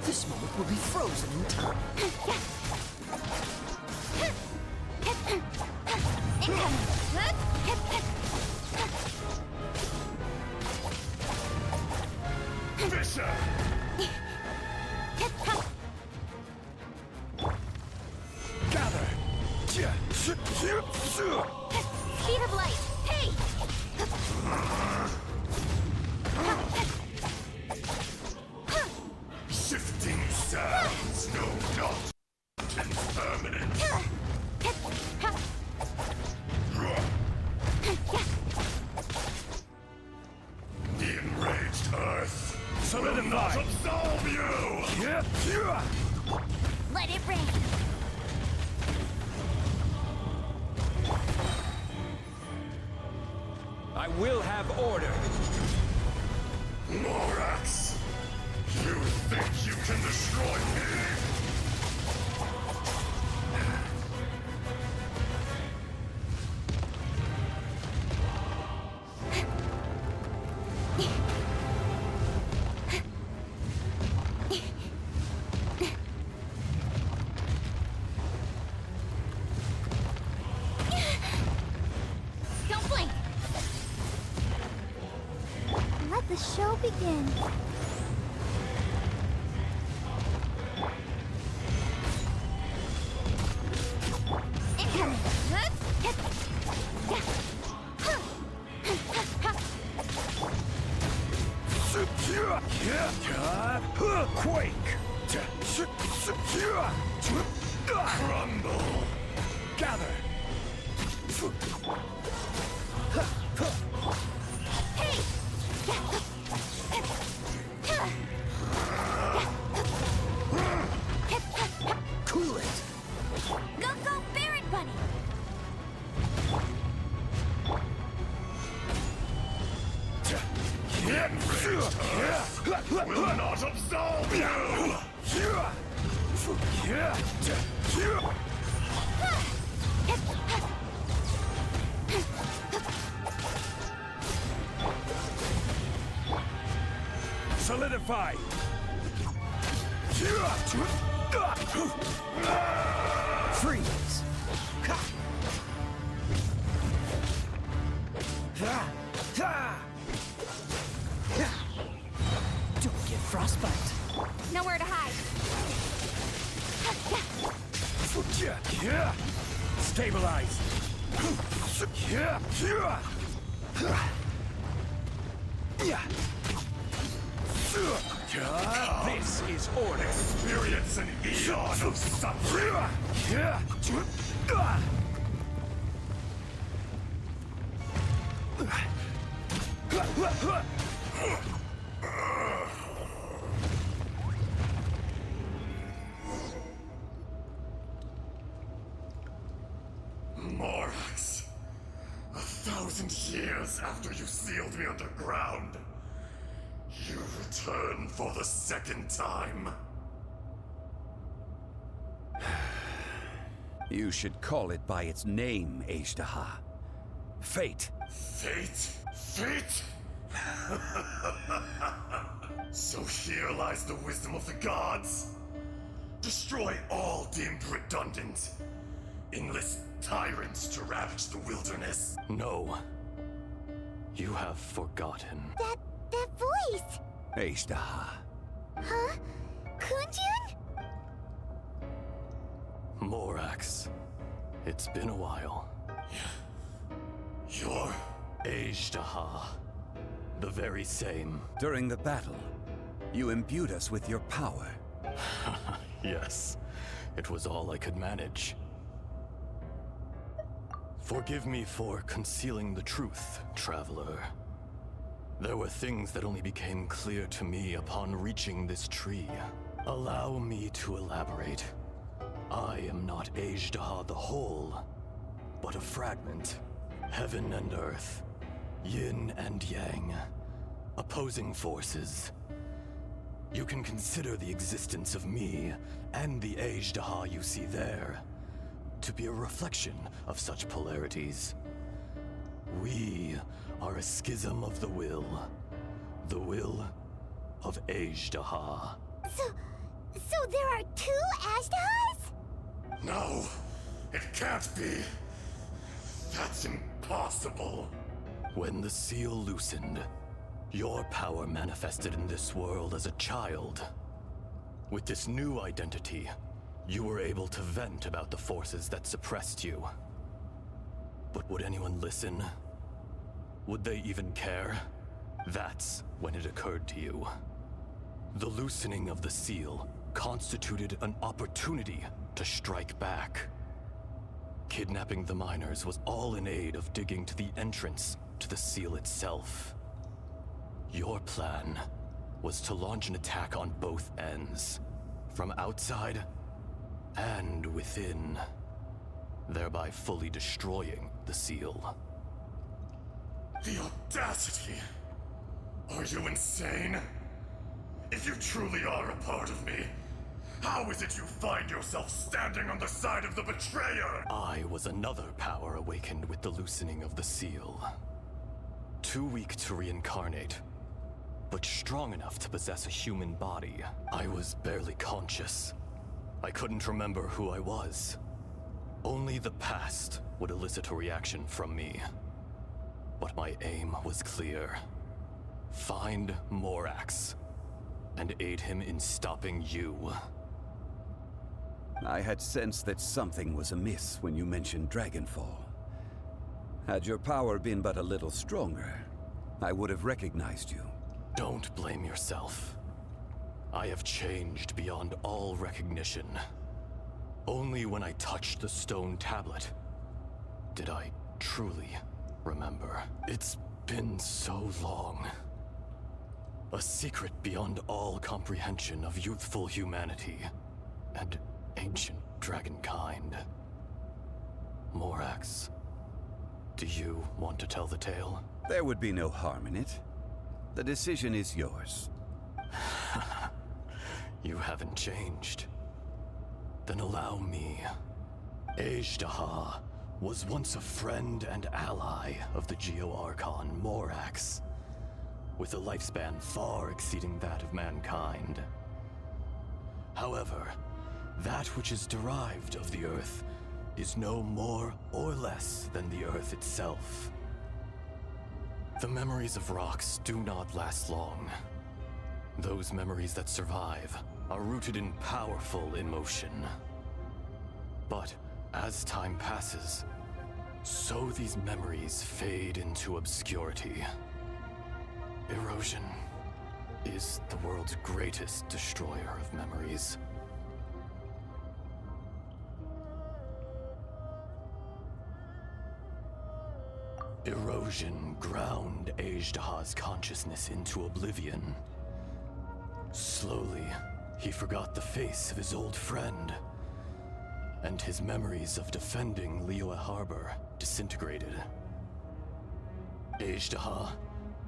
This moment will be frozen in time. Fisher! Gather. Speed of light! Hey! Shifting sands, no, not impermanent. The enraged earth will not absolve you! Let it rain! I will have order. Morax! You think you can destroy me? Don't blink! Let the show begin. Incoming! Quake. Crumble! Gather. Cool it! Go, go, Barret Bunny! The enraged earth will not absolve you! Solidify. Freeze! Don't get frostbite. Nowhere to hide. Stabilize. This is order. Experience an eon of suffering! Morax, 1,000 years after you sealed me underground, you return for the second time. You should call it by its name, Ashtaha. Fate. Fate? Fate? So here lies the wisdom of the gods. Destroy all deemed redundant. Enlist tyrants to ravage the wilderness. No. You have forgotten. That voice! Ashtaha. Huh? Kunjun? Morax, it's been a while. You're... Azhdaha. The very same. During the battle, you imbued us with your power. Yes, it was all I could manage. Forgive me for concealing the truth, traveler. There were things that only became clear to me upon reaching this tree. Allow me to elaborate. I am not Azhdaha the whole, but a fragment. Heaven and earth, yin and yang, opposing forces. You can consider the existence of me and the Azhdaha you see there to be a reflection of such polarities. We are a schism of the will of Azhdaha. So there are two Ashdahas? No, it can't be. That's impossible. When the seal loosened, your power manifested in this world as a child. With this new identity, you were able to vent about the forces that suppressed you. But would anyone listen? Would they even care? That's when it occurred to you. The loosening of the seal constituted an opportunity to strike back. Kidnapping the miners was all in aid of digging to the entrance to the seal itself. Your plan was to launch an attack on both ends, from outside and within, thereby fully destroying the seal. The audacity! Are you insane? If you truly are a part of me, how is it you find yourself standing on the side of the betrayer? I was another power awakened with the loosening of the seal. Too weak to reincarnate, but strong enough to possess a human body. I was barely conscious. I couldn't remember who I was. Only the past would elicit a reaction from me. But my aim was clear. Find Morax, and aid him in stopping you. I had sensed that something was amiss when you mentioned Dragonfall. Had your power been but a little stronger, I would have recognized you. Don't blame yourself. I have changed beyond all recognition. Only when I touched the stone tablet did I truly remember. It's been so long. A secret beyond all comprehension of youthful humanity and ancient dragonkind. Morax, do you want to tell the tale? There would be no harm in it. The decision is yours. You haven't changed. Then allow me. Azhdaha was once a friend and ally of the Geo-Archon Morax, with a lifespan far exceeding that of mankind. However, that which is derived of the Earth is no more or less than the Earth itself. The memories of rocks do not last long. Those memories that survive are rooted in powerful emotion. But as time passes, so these memories fade into obscurity. Erosion is the world's greatest destroyer of memories. Erosion ground Azhdaha's consciousness into oblivion. Slowly, he forgot the face of his old friend, and his memories of defending Liyue Harbor disintegrated. Azhdaha,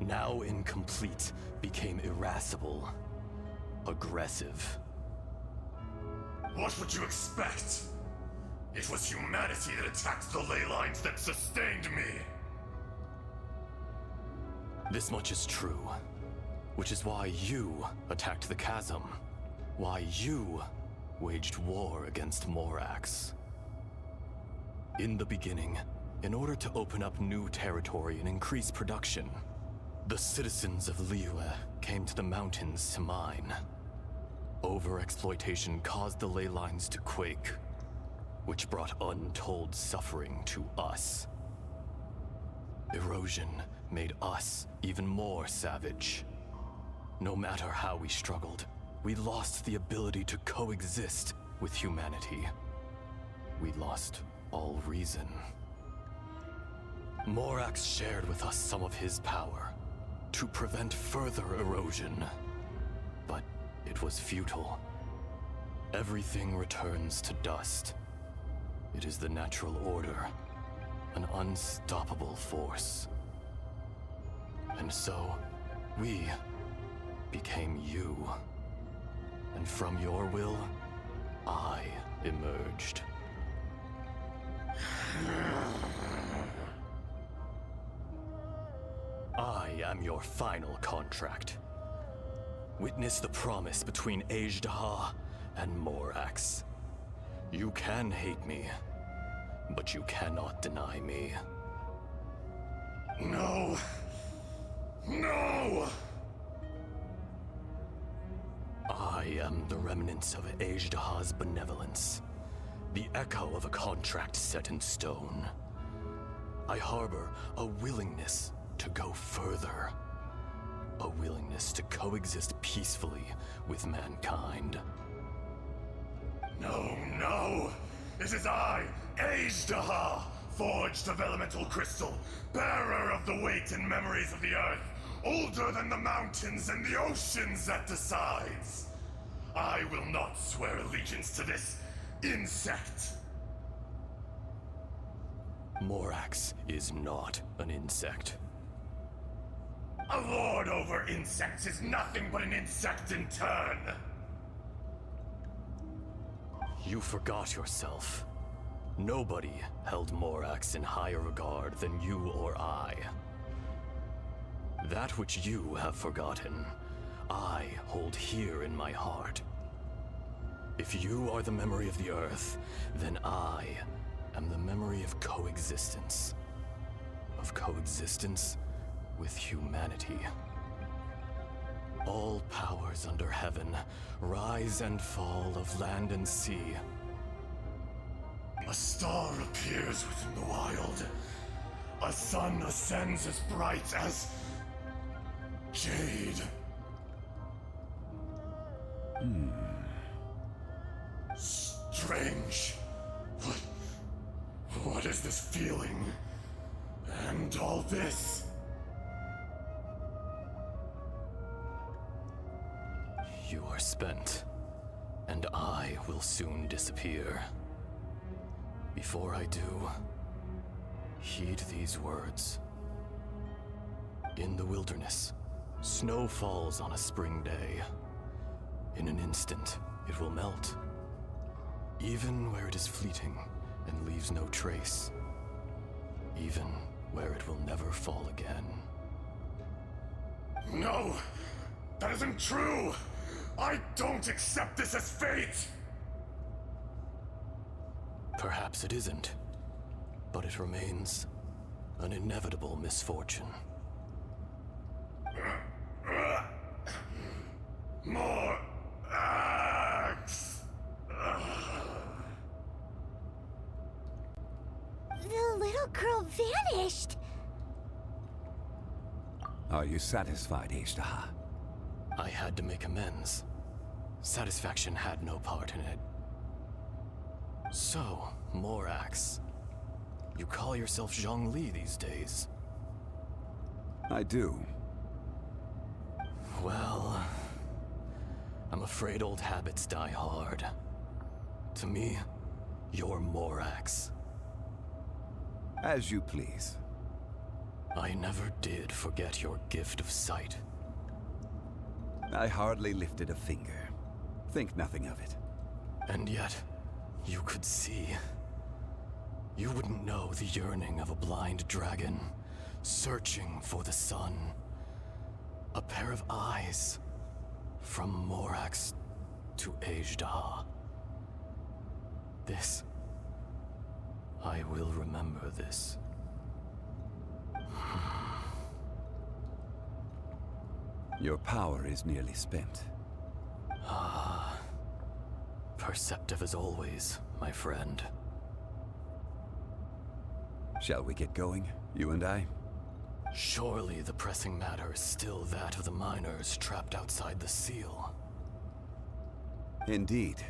now incomplete, became irascible, aggressive. What would you expect? It was humanity that attacked the ley lines that sustained me. This much is true, which is why you attacked the chasm, why you waged war against Morax. In the beginning, in order to open up new territory and increase production, the citizens of Liyue came to the mountains to mine. Overexploitation caused the ley lines to quake. which brought untold suffering to us. Erosion made us even more savage. No matter how we struggled, we lost the ability to coexist with humanity. We lost all reason. Morax shared with us some of his power to prevent further erosion. But it was futile. Everything returns to dust. It is the natural order, an unstoppable force. And so, we became you. And from your will, I emerged. I am your final contract. Witness the promise between Azhdaha and Morax. You can hate me, but you cannot deny me. No! No! I am the remnants of Azhdaha's benevolence, the echo of a contract set in stone. I harbor a willingness to go further, a willingness to coexist peacefully with mankind. No, no! It is I, Azhdaha, forged of elemental crystal, bearer of the weight and memories of the earth, older than the mountains and the oceans that decides. I will not swear allegiance to this insect. Morax is not an insect. A lord over insects is nothing but an insect in turn. You forgot yourself. Nobody held Morax in higher regard than you or I. That which you have forgotten, I hold here in my heart. If you are the memory of the Earth, then I am the memory of coexistence. Of coexistence with humanity. All powers under heaven, rise and fall of land and sea. A star appears within the wild. A sun ascends as bright as jade. Strange. What is this feeling? And all this? You are spent, and I will soon disappear. Before I do, heed these words. In the wilderness, snow falls on a spring day. In an instant, it will melt. Even where it is fleeting and leaves no trace. Even where it will never fall again. No! That isn't true! I don't accept this as fate! Perhaps it isn't, but it remains an inevitable misfortune. More axe! The little girl vanished! Are you satisfied, Azhdaha? I had to make amends. Satisfaction had no part in it. So, Morax, you call yourself Zhongli these days? I do. Well, I'm afraid old habits die hard. To me, you're Morax. As you please. I never did forget your gift of sight. I hardly lifted a finger. Think nothing of it. And yet, you could see. You wouldn't know the yearning of a blind dragon, searching for the sun. A pair of eyes, from Morax to Azhdaha. This, I will remember this. Your power is nearly spent. Perceptive as always, my friend. Shall we get going, you and I? Surely the pressing matter is still that of the miners trapped outside the seal. Indeed.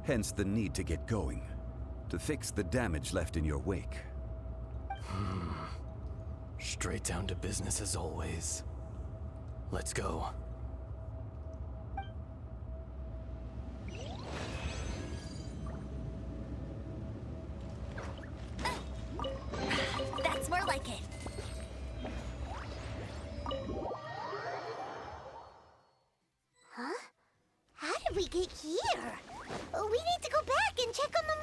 Hence the need to get going. To fix the damage left in your wake. Straight down to business as always. Let's go. That's more like it. Huh? How did we get here? We need to go back and check on the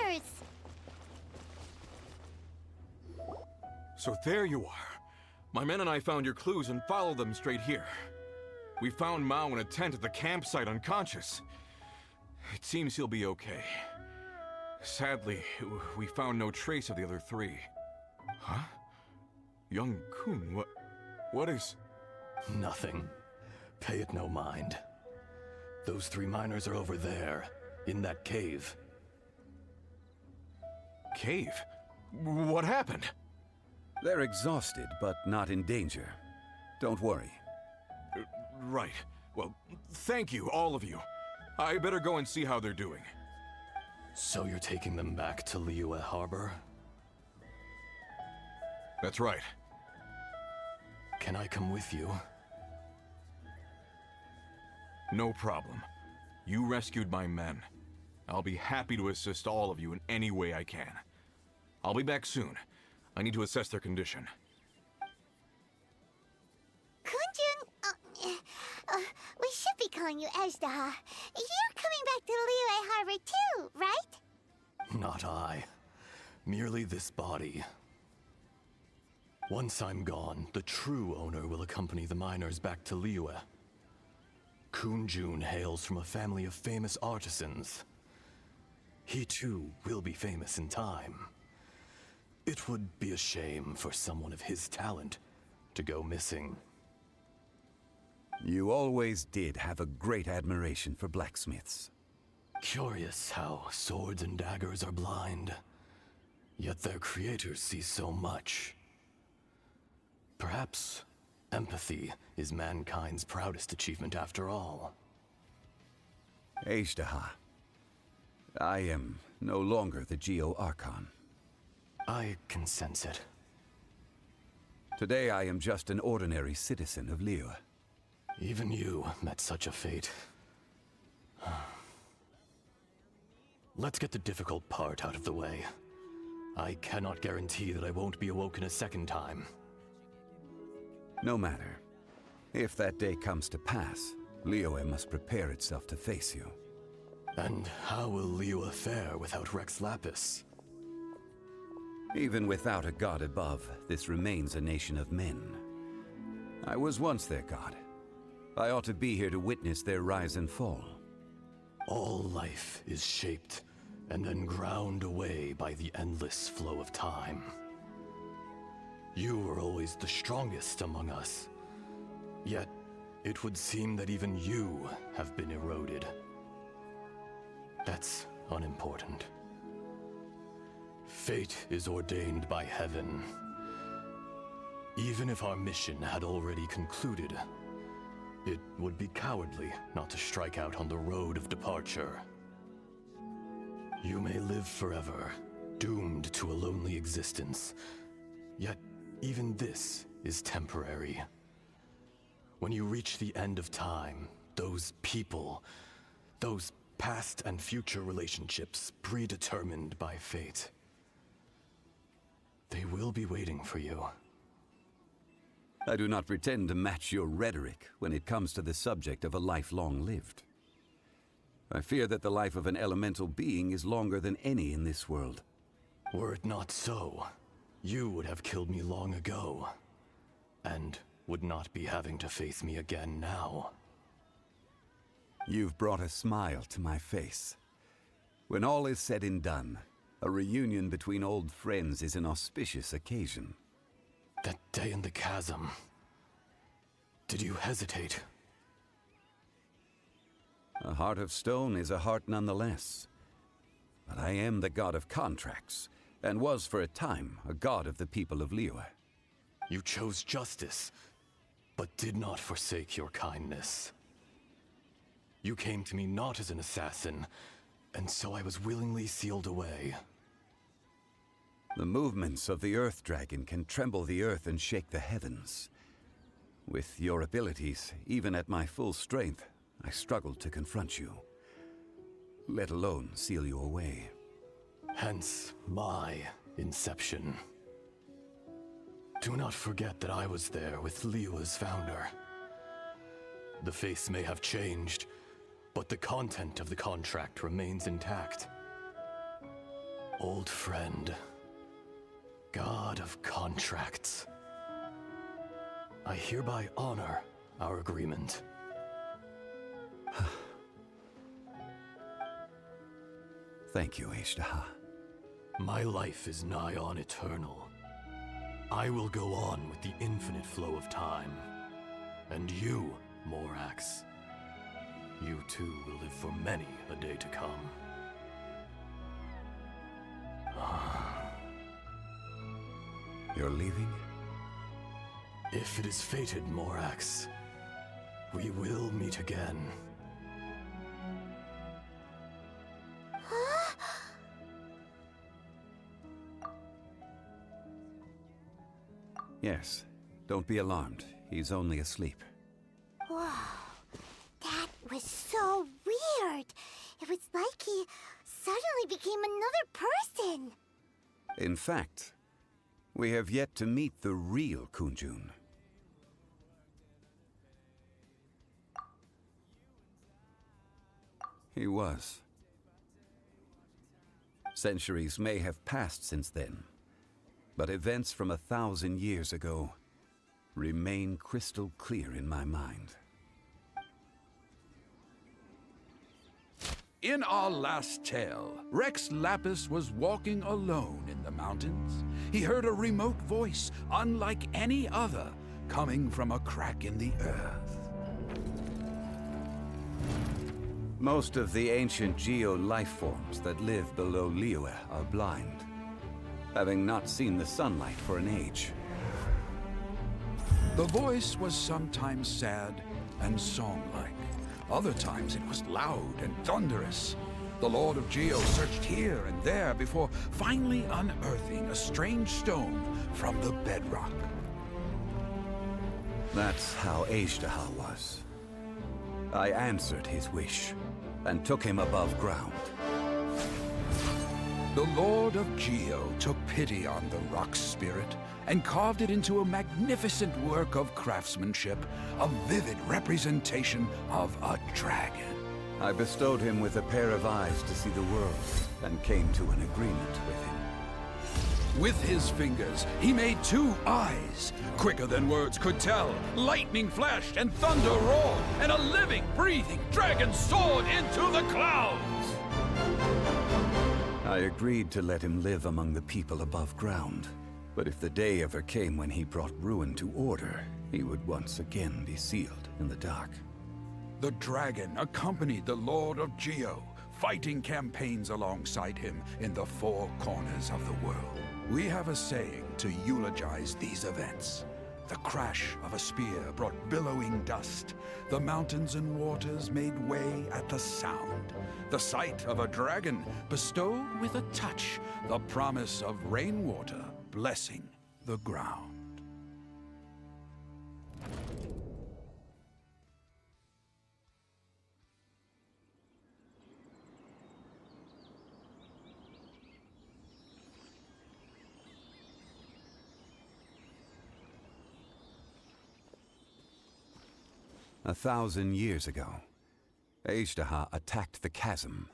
miners. So there you are. My men and I found your clues and followed them straight here. We found Mao in a tent at the campsite unconscious. It seems he'll be okay. Sadly, we found no trace of the other three. Huh? Young Kun, what is... Nothing. Pay it no mind. Those 3 miners are over there, in that cave. Cave? What happened? They're exhausted, but not in danger. Don't worry. Right. Well, thank you, all of you. I better go and see how they're doing. So you're taking them back to Liyue Harbor? That's right. Can I come with you? No problem. You rescued my men. I'll be happy to assist all of you in any way I can. I'll be back soon. I need to assess their condition. Kunjun, we should be calling you Ezdaha. You're coming back to Liyue Harbor too, right? Not I. Merely this body. Once I'm gone, the true owner will accompany the miners back to Liyue. Kunjun hails from a family of famous artisans. He too will be famous in time. It would be a shame for someone of his talent to go missing. You always did have a great admiration for blacksmiths. Curious how swords and daggers are blind, yet their creators see so much. Perhaps empathy is mankind's proudest achievement after all. Ezdaha, I am no longer the Geo-Archon. I can sense it. Today I am just an ordinary citizen of Liyue. Even you met such a fate. Let's get the difficult part out of the way. I cannot guarantee that I won't be awoken a second time. No matter. If that day comes to pass, Liyue must prepare itself to face you. And how will Liyue fare without Rex Lapis? Even without a god above, this remains a nation of men. I was once their god. I ought to be here to witness their rise and fall. All life is shaped and then ground away by the endless flow of time. You were always the strongest among us. Yet, it would seem that even you have been eroded. That's unimportant. Fate is ordained by heaven. Even if our mission had already concluded, it would be cowardly not to strike out on the road of departure. You may live forever, doomed to a lonely existence. Yet, even this is temporary. When you reach the end of time, those people, those past and future relationships predetermined by fate, they will be waiting for you. I do not pretend to match your rhetoric when it comes to the subject of a life long lived. I fear that the life of an elemental being is longer than any in this world. Were it not so, you would have killed me long ago, and would not be having to face me again now. You've brought a smile to my face. When all is said and done, a reunion between old friends is an auspicious occasion. That day in the chasm, did you hesitate? A heart of stone is a heart nonetheless. But I am the god of contracts, and was for a time a god of the people of Liyue. You chose justice, but did not forsake your kindness. You came to me not as an assassin, and so I was willingly sealed away. The movements of the Earth Dragon can tremble the earth and shake the heavens. With your abilities, even at my full strength, I struggled to confront you, let alone seal you away. Hence my inception. Do not forget that I was there with Liyue's founder. The face may have changed, but the content of the contract remains intact. Old friend, God of contracts, I hereby honor our agreement. Thank you, Ashtaha. My life is nigh on eternal. I will go on with the infinite flow of time. And you, Morax, you too will live for many a day to come. You're leaving? If it is fated, Morax, we will meet again. Yes. Don't be alarmed. He's only asleep. Whoa. That was so weird. It was like he suddenly became another person. In fact, we have yet to meet the real Kunjun. He was. Centuries may have passed since then, but events from 1,000 years ago remain crystal clear in my mind. In our last tale, Rex Lapis was walking alone in the mountains. He heard a remote voice, unlike any other, coming from a crack in the earth. Most of the ancient geo life forms that live below Liyue are blind, having not seen the sunlight for an age. The voice was sometimes sad and song-like. Other times it was loud and thunderous. The Lord of Geo searched here and there before finally unearthing a strange stone from the bedrock. That's how Ashtaha was. I answered his wish and took him above ground. The Lord of Geo took pity on the rock spirit and carved it into a magnificent work of craftsmanship, a vivid representation of a dragon. I bestowed him with a pair of eyes to see the world and came to an agreement with him. With his fingers, he made 2 eyes, quicker than words could tell. Lightning flashed and thunder roared, and a living, breathing dragon soared into the clouds! I agreed to let him live among the people above ground. But if the day ever came when he brought ruin to order, he would once again be sealed in the dark. The dragon accompanied the Lord of Geo, fighting campaigns alongside him in the 4 corners of the world. We have a saying to eulogize these events. The crash of a spear brought billowing dust. The mountains and waters made way at the sound. The sight of a dragon bestowed with a touch the promise of rainwater blessing the ground. A 1,000 years ago, Ashtaha attacked the chasm.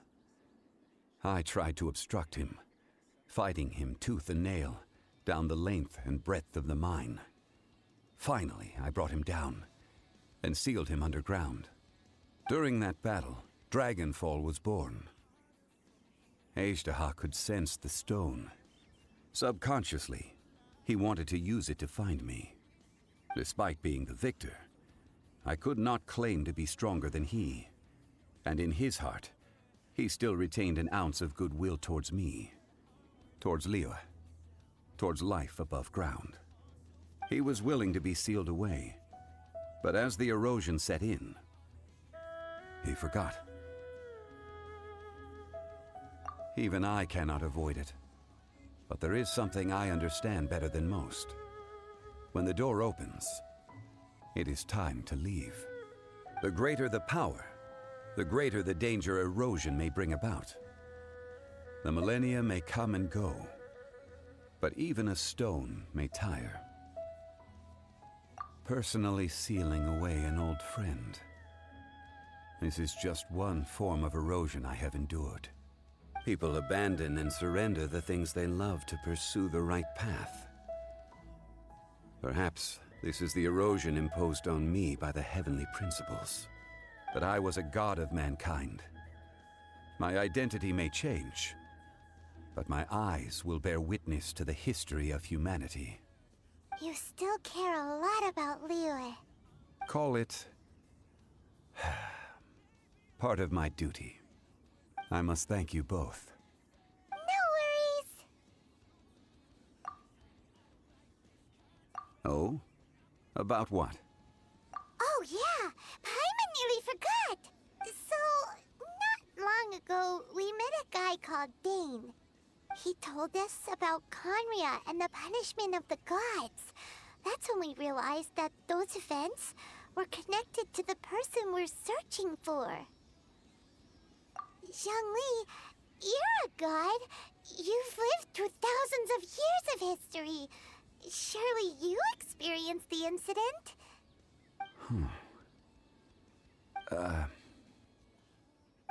I tried to obstruct him, fighting him tooth and nail down the length and breadth of the mine. Finally, I brought him down and sealed him underground. During that battle, Dragonfall was born. Ashtaha could sense the stone. Subconsciously, he wanted to use it to find me. Despite being the victor, I could not claim to be stronger than he. And in his heart, he still retained an ounce of goodwill towards me. towards Liyue, towards life above ground. He was willing to be sealed away, but as the erosion set in, he forgot. Even I cannot avoid it, but there is something I understand better than most. When the door opens, it is time to leave. The greater the power, the greater the danger erosion may bring about. The millennia may come and go, but even a stone may tire. Personally sealing away an old friend. This is just one form of erosion I have endured. People abandon and surrender the things they love to pursue the right path. Perhaps this is the erosion imposed on me by the heavenly principles. That I was a god of mankind. My identity may change, but my eyes will bear witness to the history of humanity. You still care a lot about Liyue. Call it part of my duty. I must thank you both. No worries. Oh? About what? Oh yeah, Paimon nearly forgot. So, not long ago, we met a guy called Dane. He told us about Conria and the punishment of the gods. That's when we realized that those events were connected to the person we're searching for. Zhongli, you're a god. You've lived through thousands of years of history. Surely you experienced the incident?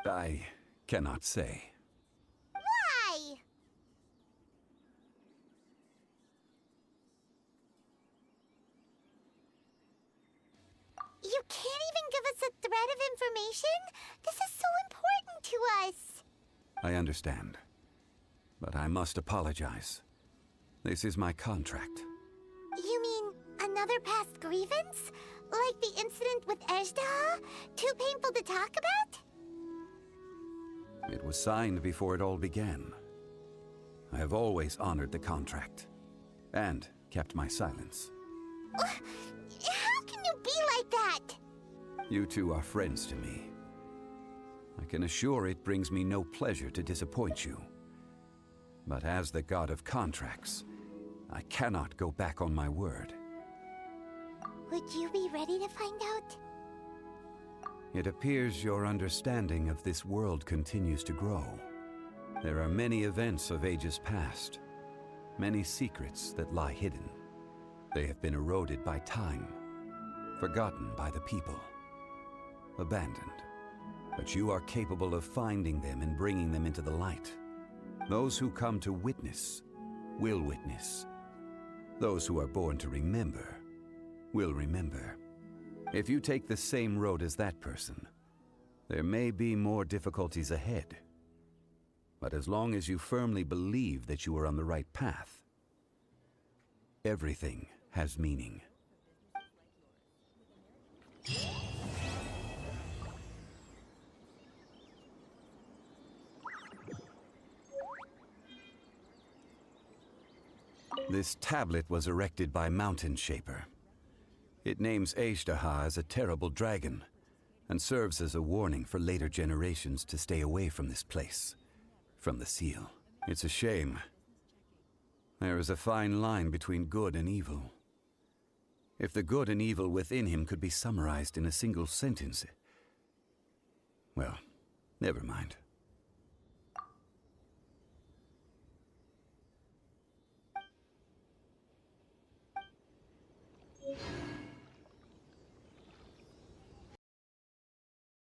I cannot say. Why? You can't even give us a thread of information? This is so important to us. I understand. But I must apologize. This is my contract. You mean another past grievance? Like the incident with Ezda? Too painful to talk about? It was signed before it all began. I have always honored the contract. And kept my silence. How can you be like that? You two are friends to me. I can assure it brings me no pleasure to disappoint you. But as the god of contracts, I cannot go back on my word. Would you be ready to find out? It appears your understanding of this world continues to grow. There are many events of ages past, many secrets that lie hidden. They have been eroded by time, forgotten by the people, abandoned. But you are capable of finding them and bringing them into the light. Those who come to witness will witness. Those who are born to remember will remember. If you take the same road as that person, there may be more difficulties ahead. But as long as you firmly believe that you are on the right path, everything has meaning. This tablet was erected by Mountain Shaper. It names Ezda as a terrible dragon, and serves as a warning for later generations to stay away from this place, from the seal. It's a shame. There is a fine line between good and evil. If the good and evil within him could be summarized in a single sentence... Well, never mind.